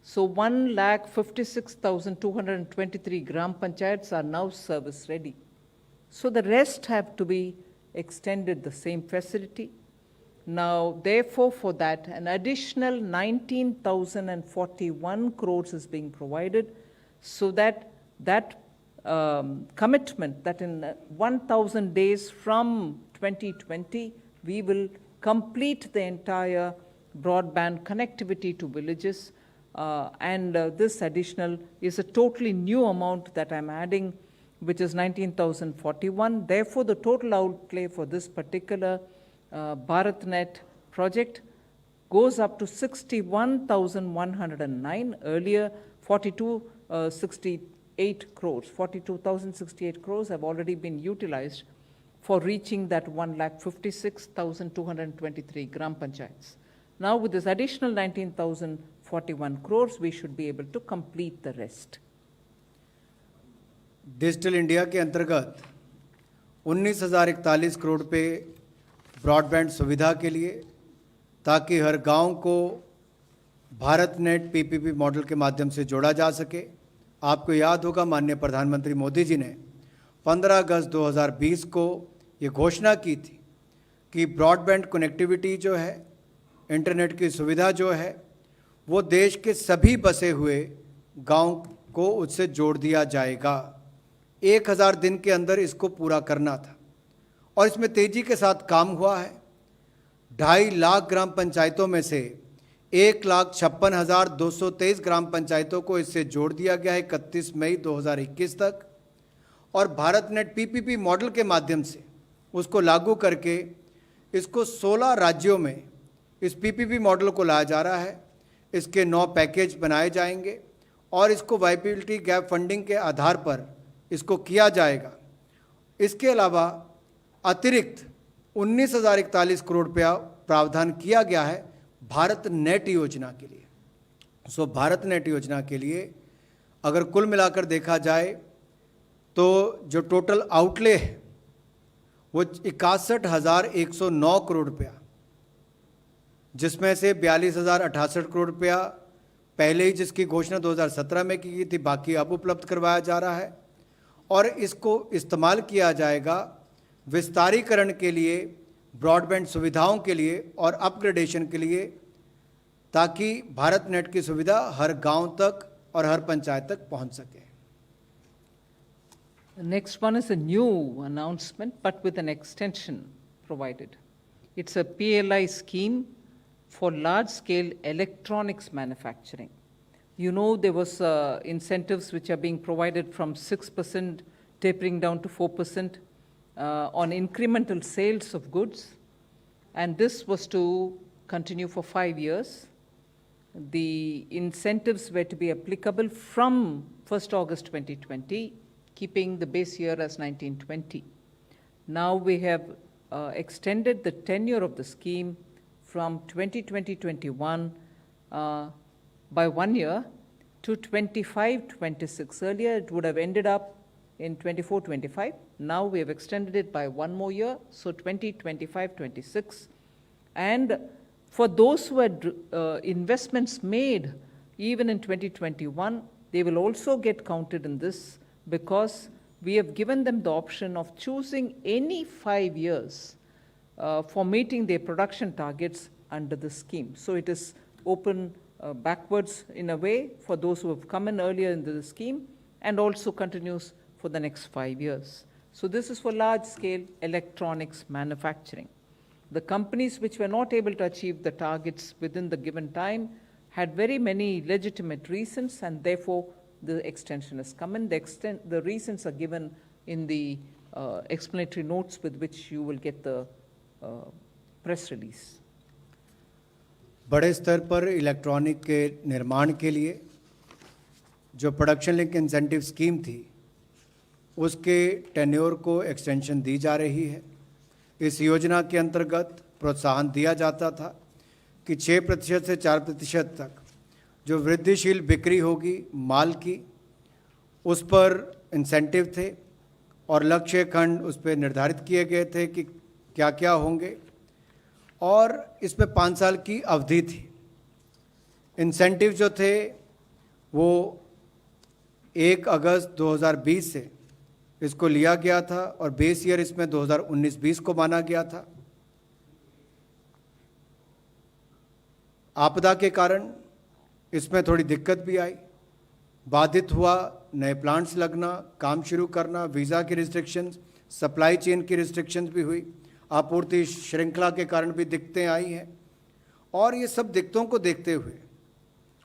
So 156,223 Gram Panchayats are now service ready. So the rest have to be extended the same facility. Now, therefore, for that, an additional 19,041 crores is being provided, so that commitment that in 1,000 days from 2020, we will complete the entire broadband connectivity to villages. This additional is a totally new amount that I'm adding, which is 19,041. Therefore, the total outlay for this particular BharatNet project goes up to 61,109. Earlier, 42,068 crores have already been utilized for reaching that 1,56,223 gram panchayats. Now, with this additional 19,041 crores, we should be able to complete the rest. Digital India के अंतर्गत 19,041 करोड़ रुपए broadband सुविधा के लिए, ताकि हर गांव को Bharat net PPP model के माध्यम से जोड़ा जा सके। आपको याद होगा माननीय प्रधानमंत्री मोदी जी ने 15 अगस्त 2020 को ये घोषणा की थी कि ब्रॉडबैंड कनेक्टिविटी जो है, इंटरनेट की सुविधा जो है, वो देश के सभी बसे हुए गांव को उससे जोड़ दिया जाएगा। 1000 दिन के अंदर इसको पूरा करना था और इसमें तेजी के साथ काम हुआ है। 2.5 लाख ग्राम पंचायतों में से 1,56,223 ग्राम पंचायतों को इससे जोड़ दिया गया है 31 मई 2021 तक, और भारत नेट पीपीपी मॉडल के माध्यम से उसको लागू करके इसको 16 राज्यों में इस पीपीपी मॉडल को लाया जा रहा है। इसके 9 पैकेज बनाए जाएंगे और इसको वायबिलिटी गैप फंडिंग के आधार पर इसको किया जाएगा। इसके अलावा अतिरिक्त 19,041 करोड़ रुपया प्रावधान किया गया है भारत नेट योजना के लिए। भारत नेट योजना के लिए अगर कुल मिलाकर देखा जाए तो जो टोटल आउटले है वो 61,109 करोड़ रुपया, जिसमें से 42,068 करोड़ रुपया पहले ही जिसकी घोषणा 2017 में की गई थी, बाकी अब उपलब्ध करवाया जा रहा है। और इसको इस्तेमाल किया जाएगा विस्तारीकरण के लिए, ब्रॉडबैंड सुविधाओं के लिए और अपग्रेडेशन के लिए, ताकि भारत नेट की सुविधा हर गांव तक और हर पंचायत तक पहुंच सके। The next one is a new announcement, but with an extension provided. It's a PLI scheme for large-scale electronics manufacturing. You know, there was incentives which are being provided from 6% tapering down to 4% on incremental sales of goods, and this was to continue for 5 years. The incentives were to be applicable from 1st August 2020, keeping the base year as 1920. Now we have extended the tenure of the scheme from 2020-21 by 1 year to 25-26. Earlier it would have ended up in 24-25. Now we have extended it by 1 more year, so 2025-26. And for those who had investments made even in 2021, they will also get counted in this, because we have given them the option of choosing any 5 years for meeting their production targets under the scheme. So it is open backwards in a way for those who have come in earlier into the scheme, and also continues for the next 5 years. So this is for large-scale electronics manufacturing. The companies which were not able to achieve the targets within the given time had very many legitimate reasons, and therefore the extension has come in. The reasons are given in the explanatory notes with which you will get the press release. बड़े स्तर पर electronic के निर्माण के लिए जो production link incentive scheme थी, उसके टेन्योर को एक्सटेंशन दी जा रही है। इस योजना के अंतर्गत प्रोत्साहन दिया जाता था कि 6% से 4% तक जो वृद्धिशील बिक्री होगी माल की, उस पर इंसेंटिव थे और लक्ष्य खंड उस पर निर्धारित किए गए थे कि क्या क्या होंगे, और इसमें 5 साल की अवधि थी। इंसेंटिव जो थे वो 1 अगस्त 2020 से इसको लिया गया था और बेस ईयर इसमें 2019-20 को माना गया था। आपदा के कारण इसमें थोड़ी दिक्कत भी आई, बाधित हुआ, नए प्लांट्स लगना, काम शुरू करना, वीज़ा की रिस्ट्रिक्शंस, सप्लाई चेन की रिस्ट्रिक्शंस भी हुई, आपूर्ति श्रृंखला के कारण भी दिक्कतें आई हैं। और ये सब दिक्कतों को देखते हुए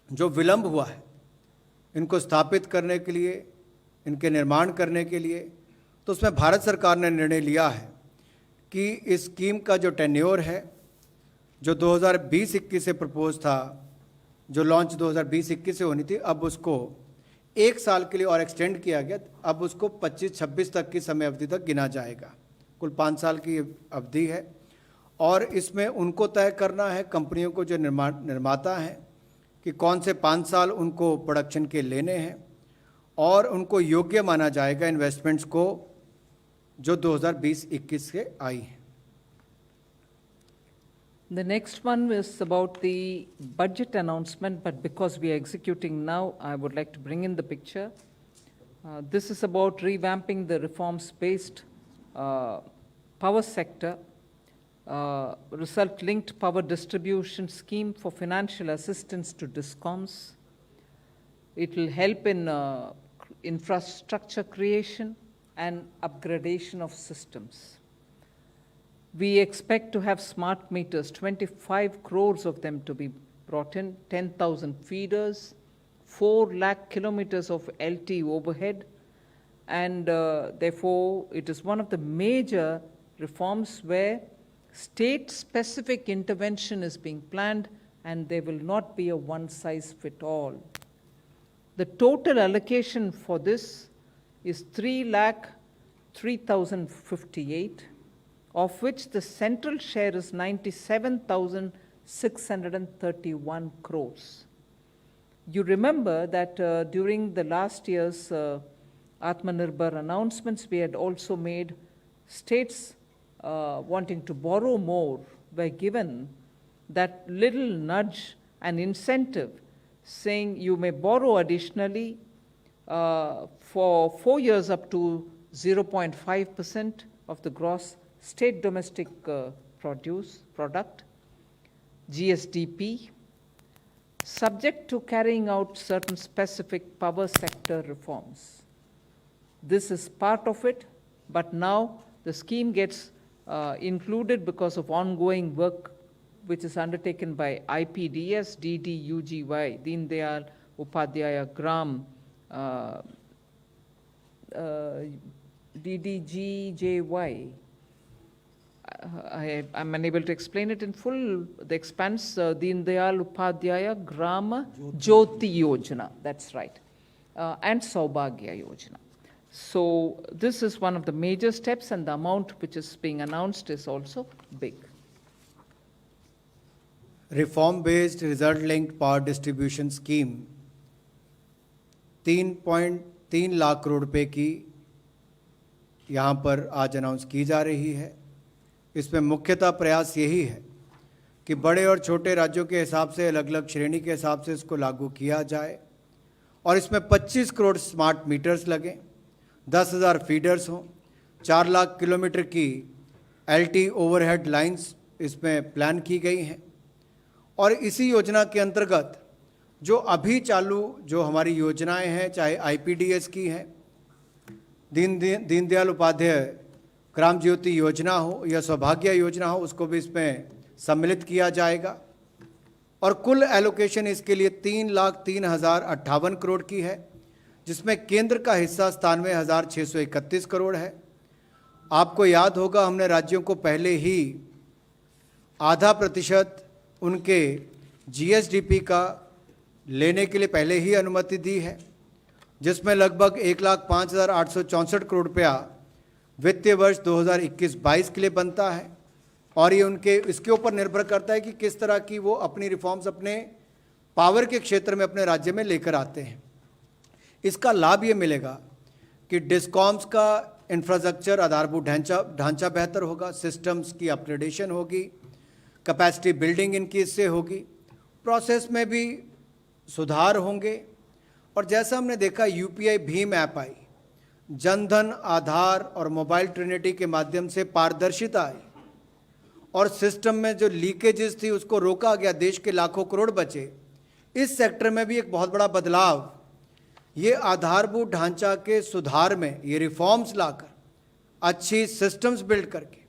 जो विलंब हुआ है इनको स्थापित करने के लिए, इनके निर्माण करने के लिए, तो उसमें भारत सरकार ने निर्णय लिया है कि इस स्कीम का जो टेन्योर है, जो 2020-21 से प्रपोज था, जो लॉन्च 2020-21 से होनी थी, अब उसको 1 साल के लिए और एक्सटेंड किया गया। अब उसको 25-26 तक की समय अवधि तक गिना जाएगा। कुल 5 साल की अवधि है और इसमें उनको तय करना है, कंपनियों को जो निर्माता हैं, कि कौन से 5 साल उनको प्रोडक्शन के लेने हैं और उनको योग्य माना जाएगा इन्वेस्टमेंट्स को जो 2020-21 से आई हैं। The next one is about the budget announcement, but because we are executing now, I would like to bring in the picture. This is about revamping the reforms-based power sector, result-linked power distribution scheme for financial assistance to DISCOMs. It will help in infrastructure creation and upgradation of systems. We expect to have smart meters, 25 crores of them to be brought in, 10,000 feeders, 4 lakh kilometers of LT overhead, and therefore it is one of the major reforms where state-specific intervention is being planned and there will not be a one-size-fits-all. The total allocation for this is 3,03,058, of which the central share is 97,631 crores. You remember that during the last year's Atmanirbhar announcements, we had also made states wanting to borrow more were given that little nudge and incentive, saying you may borrow additionally for 4 years up to 0.5% of the gross state domestic product, GSDP, subject to carrying out certain specific power sector reforms. This is part of it, but now the scheme gets included because of ongoing work which is undertaken by IPDS, DDUGY, Deen Dayal Upadhyaya Gram, DDGJY. I'm unable to explain it in full. The expanse, Deen Dayal Upadhyaya Gram Jyoti Yojana, that's right, and Saubhagya Yojana. So this is one of the major steps, and the amount which is being announced is also big. Reform-based result-linked power distribution scheme 3.3 lakh crore रुपए की यहाँ पर आज announce की जा रही है। इसमें मुख्यतः प्रयास यही है कि बड़े और छोटे राज्यों के हिसाब से, अलग अलग श्रेणी के हिसाब से इसको लागू किया जाए और इसमें 25 करोड़ स्मार्ट मीटर्स लगें, 10,000 फीडर्स हों, 4 लाख किलोमीटर की LT ओवरहेड लाइंस इसमें प्लान की गई हैं। और इसी योजना के अंतर्गत जो अभी चालू जो हमारी योजनाएं हैं, चाहे IPDS की हैं, दीनदयाल उपाध्याय ग्राम ज्योति योजना हो या सौभाग्य योजना हो, उसको भी इसमें सम्मिलित किया जाएगा। और कुल एलोकेशन इसके लिए 3,03,058 करोड़ की है, जिसमें केंद्र का हिस्सा 97,631 करोड़ है। आपको याद होगा, हमने राज्यों को पहले ही 0.5% उनके GSDP का लेने के लिए पहले ही अनुमति दी है, जिसमें लगभग 1,05,864 करोड़ रुपया वित्तीय वर्ष 2021-22 के लिए बनता है। और ये इसके ऊपर निर्भर करता है कि किस तरह की वो अपनी रिफॉर्म्स अपने पावर के क्षेत्र में अपने राज्य में लेकर आते हैं। इसका लाभ ये मिलेगा कि डिस्कॉम्स का इंफ्रास्ट्रक्चर, आधारभूत ढांचा बेहतर होगा, सिस्टम्स की अपग्रेडेशन होगी, कैपेसिटी बिल्डिंग इनकी इससे होगी, प्रोसेस में भी सुधार होंगे। और जैसा हमने देखा, UPI भीम ऐप आई, जनधन, आधार और मोबाइल ट्रिनिटी के माध्यम से पारदर्शिता आई और सिस्टम में जो लीकेजेस थी उसको रोका गया, देश के लाखों करोड़ बचे। इस सेक्टर में भी एक बहुत बड़ा बदलाव, ये आधारभूत ढांचा के सुधार में ये रिफॉर्म्स लाकर, अच्छी सिस्टम्स बिल्ड करके,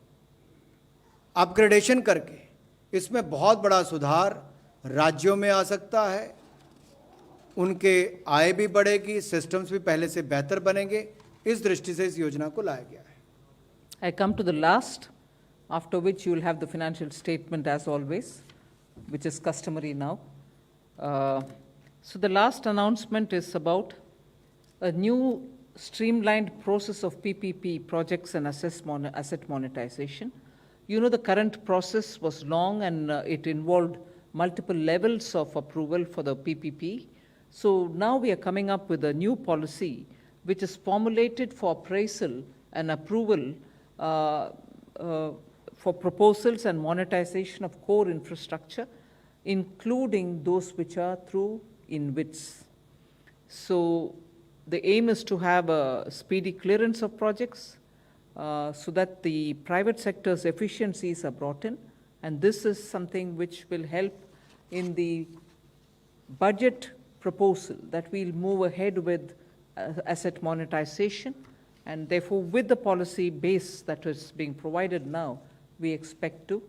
अपग्रेडेशन करके, इसमें बहुत बड़ा सुधार राज्यों में आ सकता है। उनके आय भी बढ़ेगी, सिस्टम्स भी पहले से बेहतर बनेंगे। इस दृष्टि से इस योजना को लाया गया है। I come to the last, after which you will have the financial statement as always, which is customary now. So the last announcement is about a new streamlined process of PPP projects and asset monetization. You know, the current process was long and it involved multiple levels of approval for the PPP. So now we are coming up with a new policy which is formulated for appraisal and approval for proposals and monetization of core infrastructure, including those which are through InvITs. So the aim is to have a speedy clearance of projects so that the private sector's efficiencies are brought in, and this is something which will help in the budget proposal that we'll move ahead with asset monetization, and therefore with the policy base that is being provided now, we expect to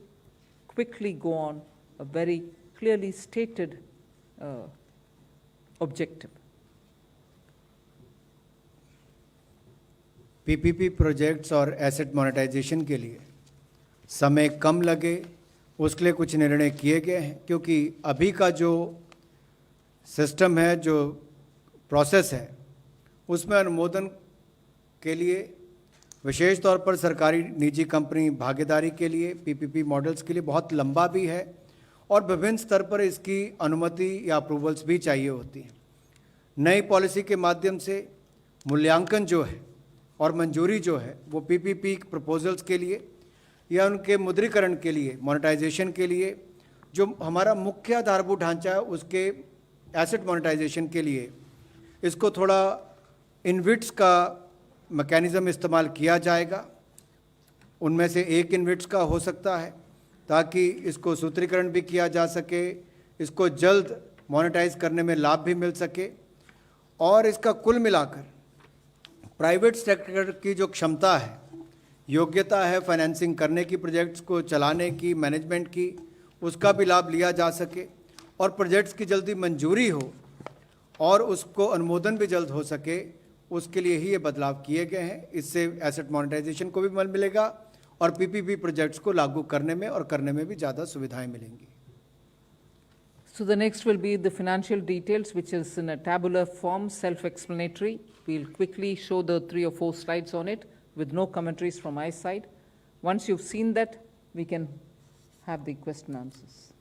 quickly go on a very clearly stated objective. PPP projects और asset monetization के लिए समय कम लगे, उसके लिए कुछ निर्णय किए गए हैं, क्योंकि अभी का जो सिस्टम है, जो प्रोसेस है, उसमें अनुमोदन के लिए विशेष तौर पर सरकारी निजी कंपनी भागीदारी के लिए पीपीपी मॉडल्स के लिए बहुत लंबा भी है और विभिन्न स्तर पर इसकी अनुमति या अप्रूवल्स भी चाहिए होती हैं। नई पॉलिसी के माध्यम से मूल्यांकन जो है और मंजूरी जो है वो पीपीपी प्रपोजल्स के लिए या उनके मुद्रीकरण के लिए, मोनेटाइजेशन के लिए, जो हमारा मुख्य आधारभूत ढांचा है उसके एसेट मोनेटाइजेशन के लिए इसको थोड़ा इनविट्स का मैकेनिज़्म इस्तेमाल किया जाएगा। उनमें से एक इनविट्स का हो सकता है ताकि इसको सूत्रीकरण भी किया जा सके, इसको जल्द मोनेटाइज करने में लाभ भी मिल सके, और इसका कुल मिलाकर प्राइवेट सेक्टर की जो क्षमता है, योग्यता है फाइनेंसिंग करने की, प्रोजेक्ट्स को चलाने की, मैनेजमेंट की, उसका भी लाभ लिया जा सके और प्रोजेक्ट्स की जल्दी मंजूरी हो और उसको अनुमोदन भी जल्द हो सके, उसके लिए ही ये बदलाव किए गए हैं। इससे एसेट मोनेटाइजेशन को भी बल मिलेगा और पीपीपी प्रोजेक्ट्स को लागू करने में और करने में भी ज़्यादा सुविधाएं मिलेंगी। So the next will be the financial details, which is in a tabular form, self-explanatory. We'll quickly show the 3 or 4 slides on it with no commentaries from my side. Once you've seen that, we can have the question answers.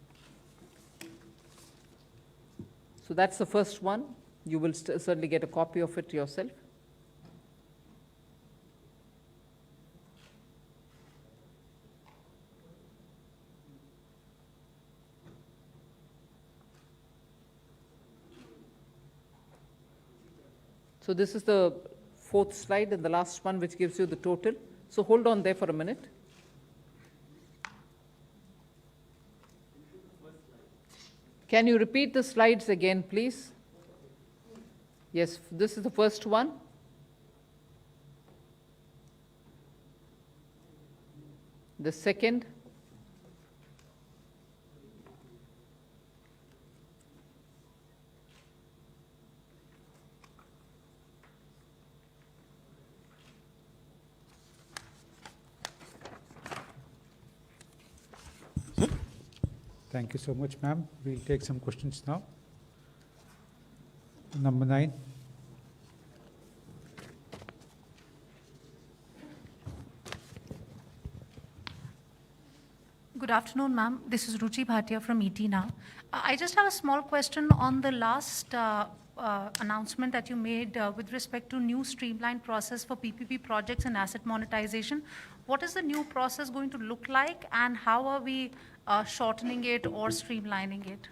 So that's the first one. You will certainly get a copy of it yourself. So this is the 4th slide and the last one, which gives you the total. So hold on there for a minute. Can you repeat the slides again, please? Yes, this is the first one. The second. Thank you so much, ma'am. We'll take some questions now. Number 9. Good afternoon, ma'am. This is Ruchi Bhatia from ET Now. I just have a small question on the last announcement that you made with respect to new streamlined process for PPP projects and asset monetization. What is the new process going to look like, and how are we shortening it or streamlining it?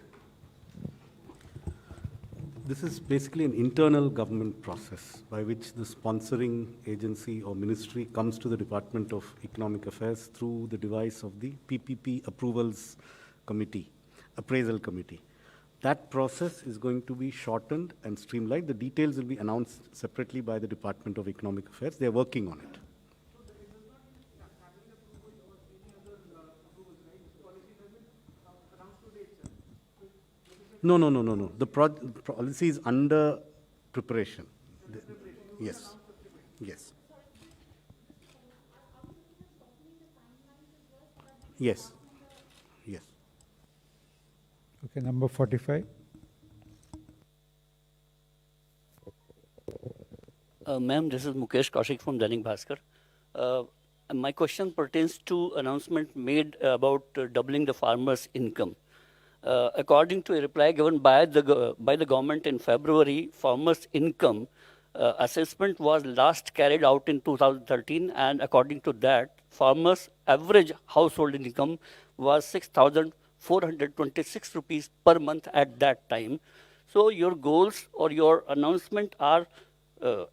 This is basically an internal government process by which the sponsoring agency or ministry comes to the Department of Economic Affairs through the device of the PPP Approvals Committee, Appraisal Committee. That process is going to be shortened and streamlined. The details will be announced separately by the Department of Economic Affairs. They are working on it. No. The policy is under preparation. Yes. Yes. Yes. Yes. Okay, number 45. Ma'am, this is Mukesh Kaushik from Dainik Bhaskar. My question pertains to announcement made about doubling the farmers' income. According to a reply given by the government in February, farmers' income assessment was last carried out in 2013, and according to that, farmers' average household income was 6,426 rupees per month at that time. So your goals or your announcement are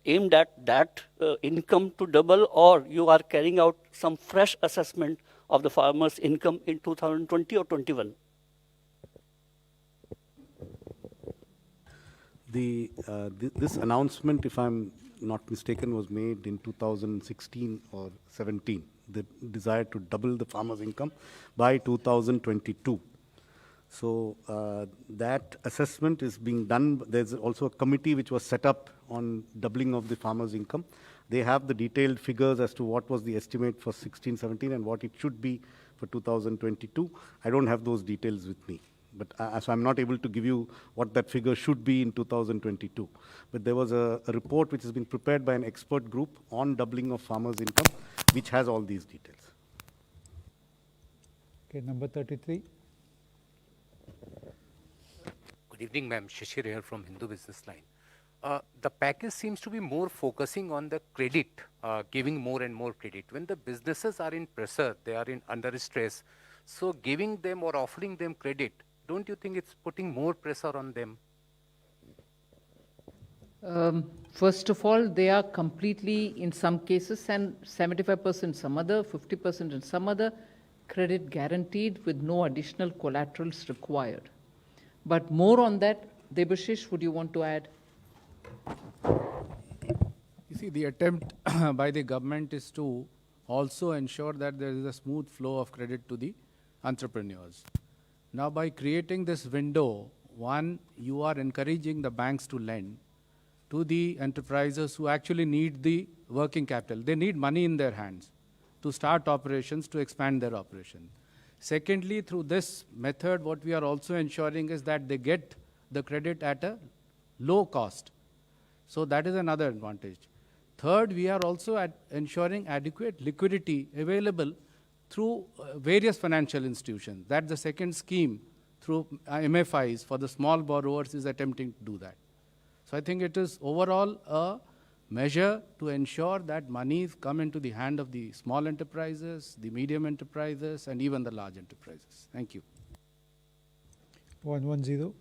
aimed at that income to double, or you are carrying out some fresh assessment of the farmers' income in 2020 or 21? This announcement, if I'm not mistaken, was made in 2016 or 17. The desire to double the farmers' income by 2022. So that assessment is being done. There's also a committee which was set up on doubling of the farmers' income. They have the detailed figures as to what was the estimate for 16, 17 and what it should be for 2022. I don't have those details with me. But so I'm not able to give you what that figure should be in 2022. But there was a report which has been prepared by an expert group on doubling of farmers' income, which has all these details. Okay, number 33. Good evening, ma'am. Shishir here from Hindu Business Line. The package seems to be more focusing on the credit, giving more and more credit. When the businesses are in pressure, they are under stress, so giving them or offering them credit, don't you think it's putting more pressure on them? First of all, they are completely, in some cases, and 75% some other, 50% in some other, credit guaranteed with no additional collaterals required. But more on that, Debashish, would you want to add? You see, the attempt by the government is to also ensure that there is a smooth flow of credit to the entrepreneurs. Now, by creating this window, one, you are encouraging the banks to lend to the enterprises who actually need the working capital. They need money in their hands to start operations, to expand their operation. Secondly, through this method, what we are also ensuring is that they get the credit at a low cost. So that is another advantage. Third, we are also ensuring adequate liquidity available through various financial institutions. That's the second scheme through MFIs for the small borrowers is attempting to do that. So I think it is overall a measure to ensure that monies come into the hand of the small enterprises, the medium enterprises, and even the large enterprises. Thank you. 110.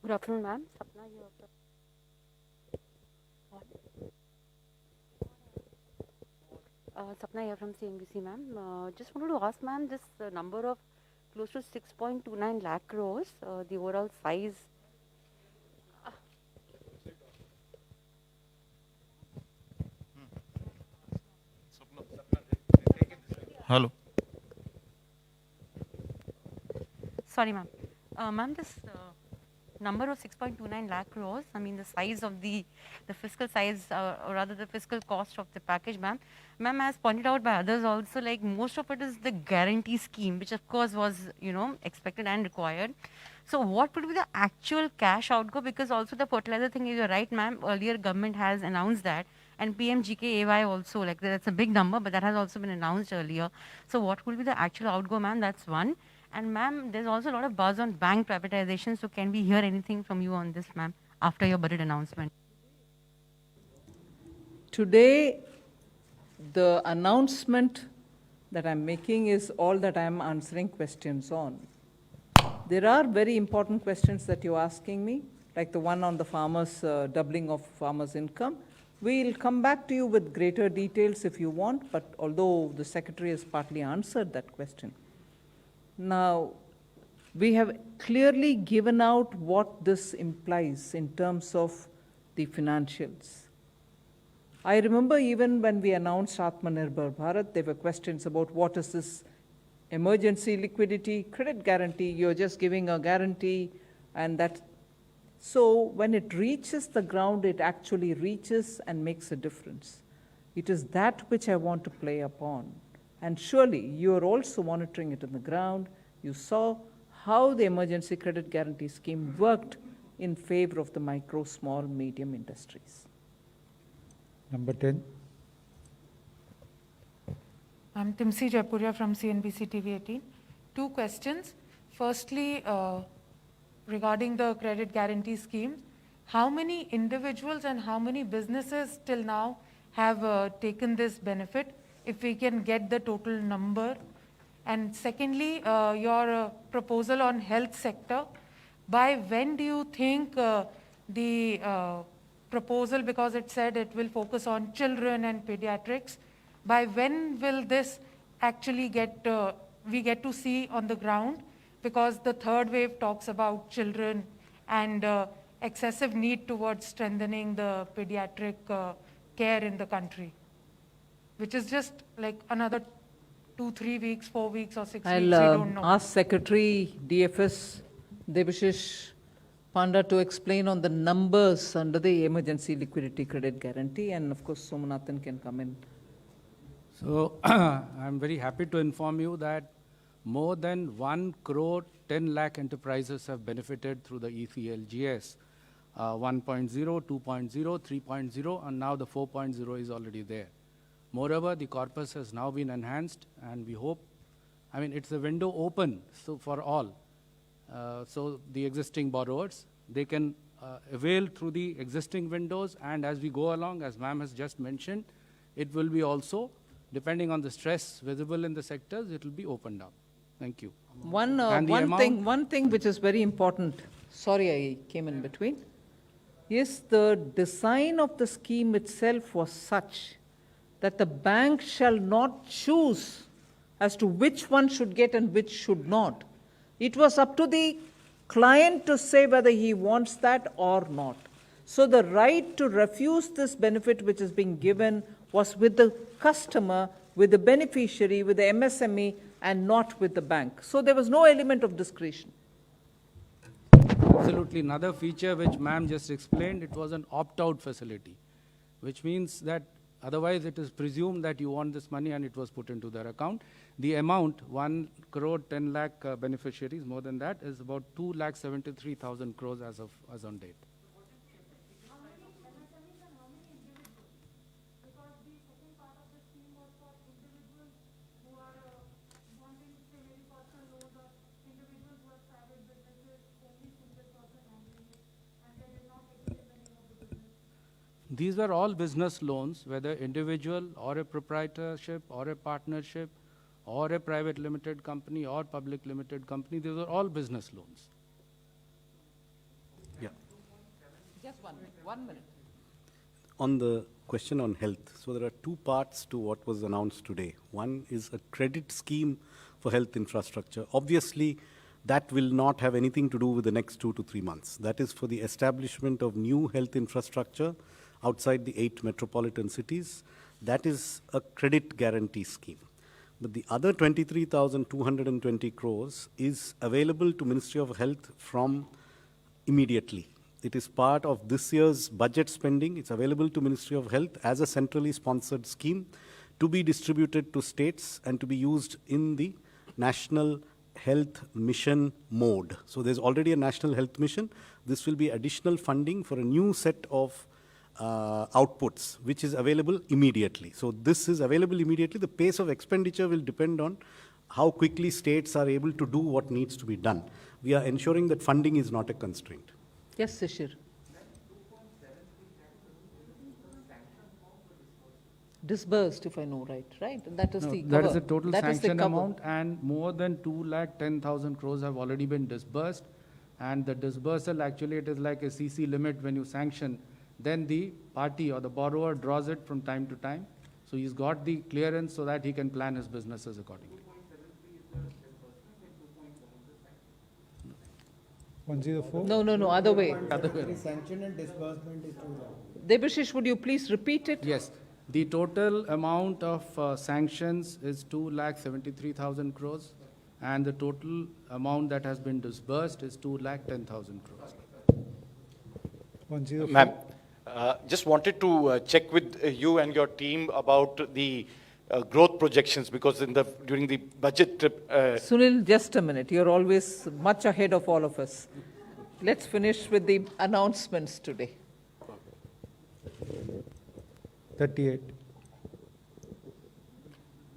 Good afternoon, ma'am. Sapna here from Sapna here from CNBC, ma'am. Just wanted to ask, ma'am, this number of close to 6.29 lakh crores, the overall size. Hello. Sorry, ma'am. Ma'am, this number of 6.29 lakh crores, I mean the size of the fiscal size, or rather the fiscal cost of the package, ma'am. Ma'am, as pointed out by others also, like most of it is the guarantee scheme, which of course was, expected and required. So what would be the actual cash outgo? Because also the fertilizer thing, you're right, ma'am, earlier government has announced that, and PMGKAY also, like that's a big number, but that has also been announced earlier. So what will be the actual outgo, ma'am? That's one. And ma'am, there's also a lot of buzz on bank privatization, so can we hear anything from you on this, ma'am, after your budget announcement? Today, the announcement that I'm making is all that I'm answering questions on. There are very important questions that you're asking me, like the one on the farmers, doubling of farmers' income. We'll come back to you with greater details if you want, but although the Secretary has partly answered that question. Now, we have clearly given out what this implies in terms of the financials. I remember even when we announced Atmanirbhar Bharat, there were questions about what is this emergency liquidity credit guarantee. You're just giving a guarantee, and that. So when it reaches the ground, it actually reaches and makes a difference. It is that which I want to play upon. And surely you are also monitoring it on the ground. You saw how the emergency credit guarantee scheme worked in favor of the micro, small, medium industries. Number 10. I'm Timsi Jaipuria from CNBC TV 18. Two questions. Firstly, regarding the credit guarantee scheme, how many individuals and how many businesses till now have taken this benefit, if we can get the total number? And secondly, your proposal on health sector, by when do you think the proposal, because it said it will focus on children and pediatrics, by when will this actually we get to see on the ground? Because the third wave talks about children and excessive need towards strengthening the pediatric care in the country, which is just like another 2-3 weeks, 4 weeks or 6 weeks, we don't know. I'll ask Secretary DFS Debashish Panda to explain on the numbers under the emergency liquidity credit guarantee, and of course Somanathan can come in. So I'm very happy to inform you that more than 1 crore 10 lakh enterprises have benefited through the ECLGS 1.0, 2.0, 3.0, and now the 4.0 is already there. Moreover, the corpus has now been enhanced, and we hope, I mean, it's a window open so for all. So the existing borrowers, they can avail through the existing windows, and as we go along, as ma'am has just mentioned, it will be also, depending on the stress visible in the sectors, it will be opened up. Thank you. One thing which is very important, sorry I came in between, is the design of the scheme itself was such that the bank shall not choose as to which one should get and which should not. It was up to the client to say whether he wants that or not. So the right to refuse this benefit which is being given was with the customer, with the beneficiary, with the MSME, and not with the bank. So there was no element of discretion. Absolutely. Another feature which ma'am just explained, it was an opt-out facility, which means that otherwise it is presumed that you want this money and it was put into their account. The amount, 1 crore 10 lakh beneficiaries, more than that, is about 2,73,000 crores as on date. These were all business loans, whether individual or a proprietorship or a partnership or a private limited company or public limited company. These were all business loans. Yeah. Just 1 minute. On the question on health, so there are two parts to what was announced today. One is a credit scheme for health infrastructure. Obviously, that will not have anything to do with the next 2 to 3 months. That is for the establishment of new health infrastructure outside the 8 metropolitan cities. That is a credit guarantee scheme. But the other 23,220 crores is available to Ministry of Health from immediately. It is part of this year's budget spending. It's available to Ministry of Health as a centrally sponsored scheme to be distributed to states and to be used in the National Health Mission mode. So there's already a National Health Mission. This will be additional funding for a new set of outputs, which is available immediately. So this is available immediately. The pace of expenditure will depend on how quickly states are able to do what needs to be done. We are ensuring that funding is not a constraint. Yes, Shishir. disbursed, if I know right? And that is No, the that is cover. the total That is the sanction cover. amount, and more than 2,10,000 crores have already been disbursed. And the disbursal, actually, it is like a CC limit when you sanction, then the party or the borrower draws it from time to time. So he's got the clearance so that he can plan his businesses accordingly. 104? No, other way. Other way. Sanction and disbursement is too long. Debashish, would you please repeat it? Yes, the total amount of sanctions is 2,73,000 crores, and the total amount that has been disbursed is 2,10,000 crores. 104? Ma'am, just wanted to check with you and your team about the growth projections, because during the budget trip, Sunil, just a minute. You're always much ahead of all of us. Let's finish with the announcements today. 38.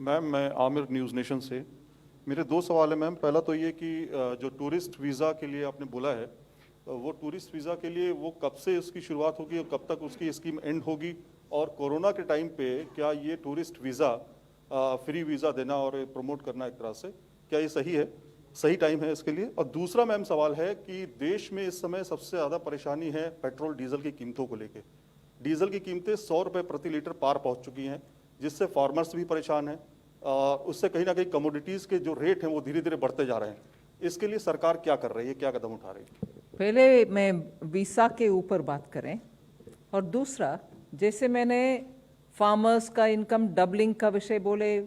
Ma'am मैं Aamir news nation से, मेरे दो सवाल हैं ma'am. पहला तो ये कि जो टूरिस्ट वीज़ा के लिए आपने बोला है, वो टूरिस्ट वीज़ा के लिए वो कब से उसकी शुरुआत होगी और कब तक उसकी स्कीम एंड होगी, और कोरोना के टाइम पे क्या ये टूरिस्ट वीज़ा फ्री वीज़ा देना और प्रमोट करना एक तरह से, क्या ये सही है, सही टाइम है इसके लिए? और दूसरा मैम सवाल है कि देश में इस समय सबसे ज़्यादा परेशानी है पेट्रोल डीजल की कीमतों को लेके। डीजल की कीमतें 100 रुपये प्रति लीटर पार पहुंच चुकी हैं, जिससे फार्मर्स भी परेशान हैं, उससे कहीं ना कहीं कमोडिटीज़ के जो रेट हैं वो धीरे धीरे बढ़ते जा रहे हैं। इसके लिए सरकार क्या कर रही है, क्या कदम उठा रही है? पहले मैं वीसा के ऊपर बात करें, और दूसरा, जैसे मैंने फार्मर्स का इनकम डबलिंग का विषय बोले,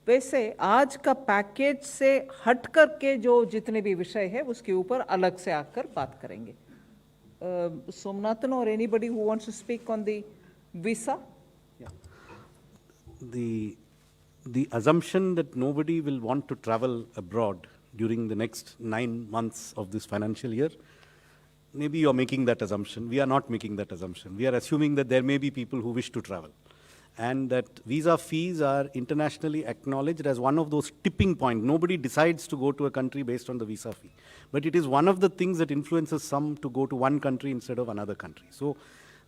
वैसे आज का पैकेज से हट करके जो जितने भी विषय है उसके ऊपर अलग से आकर बात करेंगे। Somnathan or anybody who wants to speak on the visa? The assumption that nobody will want to travel abroad during the next 9 months of this financial year, maybe you're making that assumption. We are not making that assumption. We are assuming that there may be people who wish to travel, and that visa fees are internationally acknowledged as one of those tipping points. Nobody decides to go to a country based on the visa fee, but it is one of the things that influences some to go to one country instead of another country. So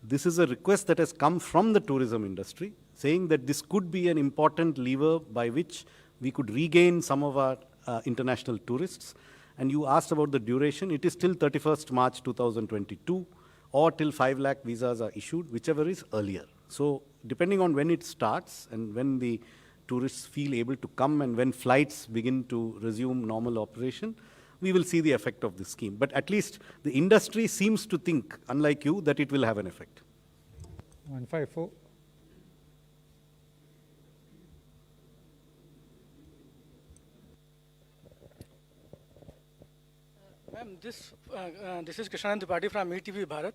this is a request that has come from the tourism industry, saying that this could be an important lever by which we could regain some of our international tourists. And you asked about the duration. It is till 31st March 2022, or till 5 lakh visas are issued, whichever is earlier. So depending on when it starts and when the tourists feel able to come and when flights begin to resume normal operation, we will see the effect of this scheme. But at least the industry seems to think, unlike you, that it will have an effect. 154? Ma'am, this is Krishanand Tripathi from ETV Bharat.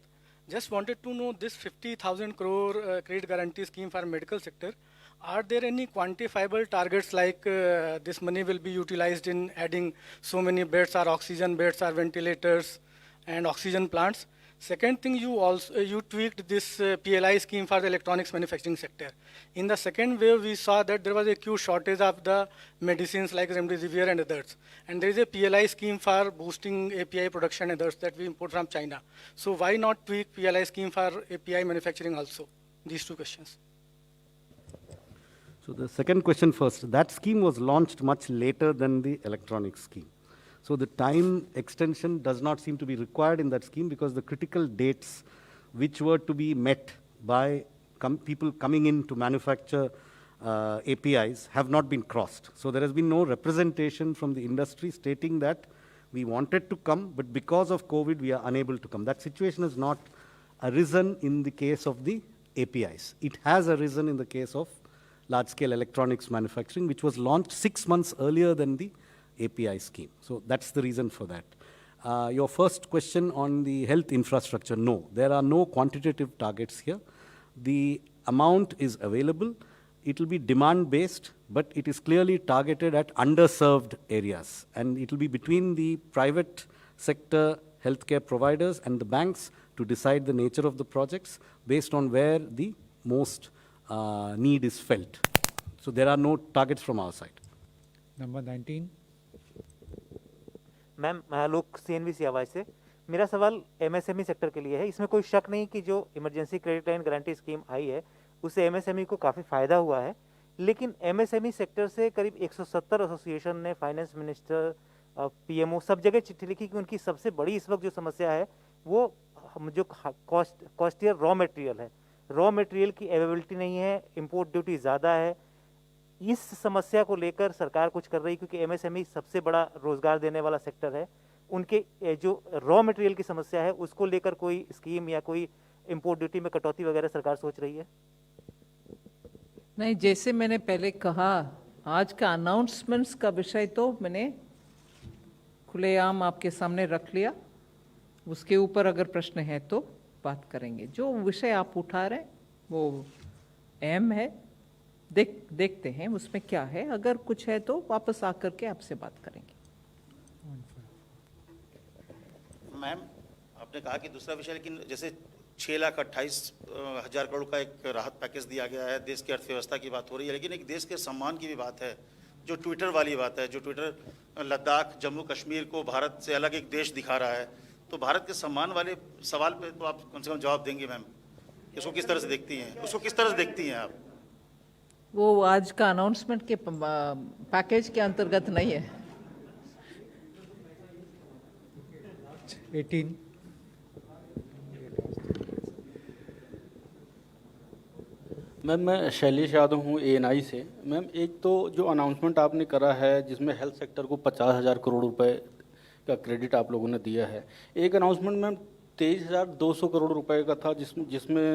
Just wanted to know this 50,000 crore credit guarantee scheme for medical sector. Are there any quantifiable targets like this money will be utilized in adding so many beds or oxygen beds or ventilators and oxygen plants? Second thing, you tweaked this PLI scheme for the electronics manufacturing sector. In the second wave, we saw that there was a huge shortage of the medicines like remdesivir and others. And there is a PLI scheme for boosting API production and others that we import from China. So why not tweak PLI scheme for API manufacturing also? These two questions. So the second question first. That scheme was launched much later than the electronics scheme. So the time extension does not seem to be required in that scheme, because the critical dates which were to be met by people coming in to manufacture APIs have not been crossed. So there has been no representation from the industry stating that we wanted to come, but because of COVID, we are unable to come. That situation has not arisen in the case of the APIs. It has arisen in the case of large-scale electronics manufacturing, which was launched 6 months earlier than the API scheme. So that's the reason for that. Your first question on the health infrastructure, no, there are no quantitative targets here. The amount is available. It will be demand-based, but it is clearly targeted at underserved areas. And it will be between the private sector healthcare providers and the banks to decide the nature of the projects based on where the most need is felt. So there are no targets from our side. Number 19? Ma'am Alok CNBC आवाज़ से। मेरा सवाल MSME sector के लिए है। इसमें कोई शक नहीं कि जो emergency credit line guarantee scheme आई है उससे एमएसएमई को काफ़ी फ़ायदा हुआ है। लेकिन एमएसएमई सेक्टर से करीब 170 एसोसिएशन ने फाइनेंस मिनिस्टर, पीएमओ सब जगह चिट्ठी लिखी कि उनकी सबसे बड़ी इस वक्त जो समस्या है वो जो कॉस्टियर रॉ मटेरियल है, रॉ मटेरियल की अवेलेबिलिटी नहीं है, इंपोर्ट ड्यूटी ज़्यादा है। इस समस्या को लेकर सरकार कुछ कर रही है, क्योंकि एमएसएमई सबसे बड़ा रोजगार देने वाला सेक्टर है। उनके जो रॉ मटेरियल की समस्या है उसको लेकर कोई स्कीम या कोई इंपोर्ट ड्यूटी में कटौती वगैरह सरकार सोच रही है? नहीं, जैसे मैंने पहले कहा, आज का अनाउंसमेंट्स का विषय तो मैंने खुलेआम आपके सामने रख लिया। उसके ऊपर अगर प्रश्न है तो बात करेंगे। जो विषय आप उठा रहे हैं वो अहम है, देखते हैं उसमें क्या है। अगर कुछ है तो वापस आकर के आपसे बात करेंगे। मैम, आपने कहा कि दूसरा विषय, लेकिन जैसे 6,28,000 करोड़ का एक राहत पैकेज दिया गया है, देश की अर्थव्यवस्था की बात हो रही है, लेकिन एक देश के सम्मान की भी बात है, जो ट्विटर वाली बात है, जो ट्विटर लद्दाख, जम्मू कश्मीर को भारत से अलग एक देश दिखा रहा है। तो भारत के सम्मान वाले सवाल पे तो आप कम से कम जवाब देंगे मैम। इसको किस तरह से देखती हैं, उसको किस तरह से देखती हैं आप? वो आज का अनाउंसमेंट के पैकेज के अंतर्गत नहीं है। 18. मैम, मैं शैलेश यादव हूँ ANI से। मैम, एक तो जो अनाउंसमेंट आपने करा है जिसमें हेल्थ सेक्टर को 50,000 करोड़ रुपए का क्रेडिट आप लोगों ने दिया है। एक अनाउंसमेंट मैम 23,200 करोड़ रुपए का था जिसमें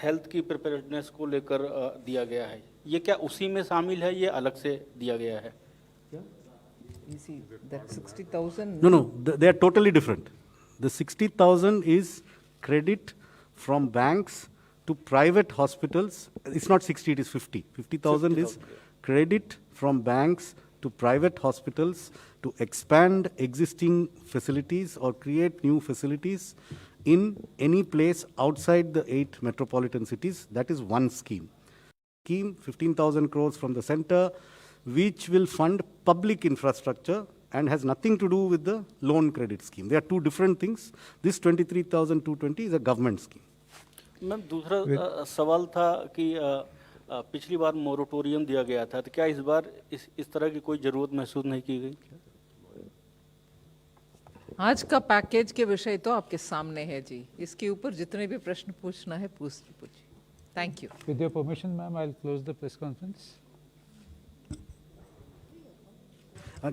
हेल्थ की प्रिपेयर्डनेस को लेकर दिया गया है। ये क्या उसी में शामिल है, ये अलग से दिया गया है? That 60,000. No, they are totally different. The 60,000 is credit from banks to private hospitals. It's not 60, it is 50. 50,000 is credit from banks to private hospitals to expand existing facilities or create new facilities in any place outside the 8 metropolitan cities. That is one scheme. 15,000 crores from the center, which will fund public infrastructure and has nothing to do with the loan credit scheme. They are two different things. This 23,220 is a government scheme. Ma'am, दूसरा सवाल था कि पिछली बार moratorium दिया गया था, तो क्या इस बार इस तरह की कोई ज़रूरत महसूस नहीं की गई? आज का पैकेज के विषय तो आपके सामने है जी। इसके ऊपर जितने भी प्रश्न पूछना है पूछिए। Thank you. With your permission, ma'am, I'll close the press conference.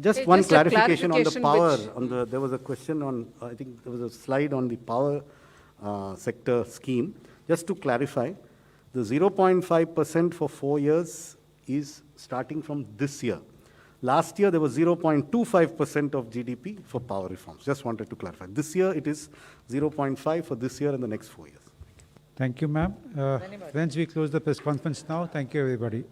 Just Okay, one just a clarification on the clarification power. which- There was a question on, I think there was a slide on the power sector scheme. Just to clarify, the 0.5% for 4 years is starting from this year. Last year, there was 0.25% of GDP for power reforms. Just wanted to clarify. This year, it is 0.5 for this year and the next 4 years. Thank you, ma'am. Friends, we close the press conference now. Thank you, everybody.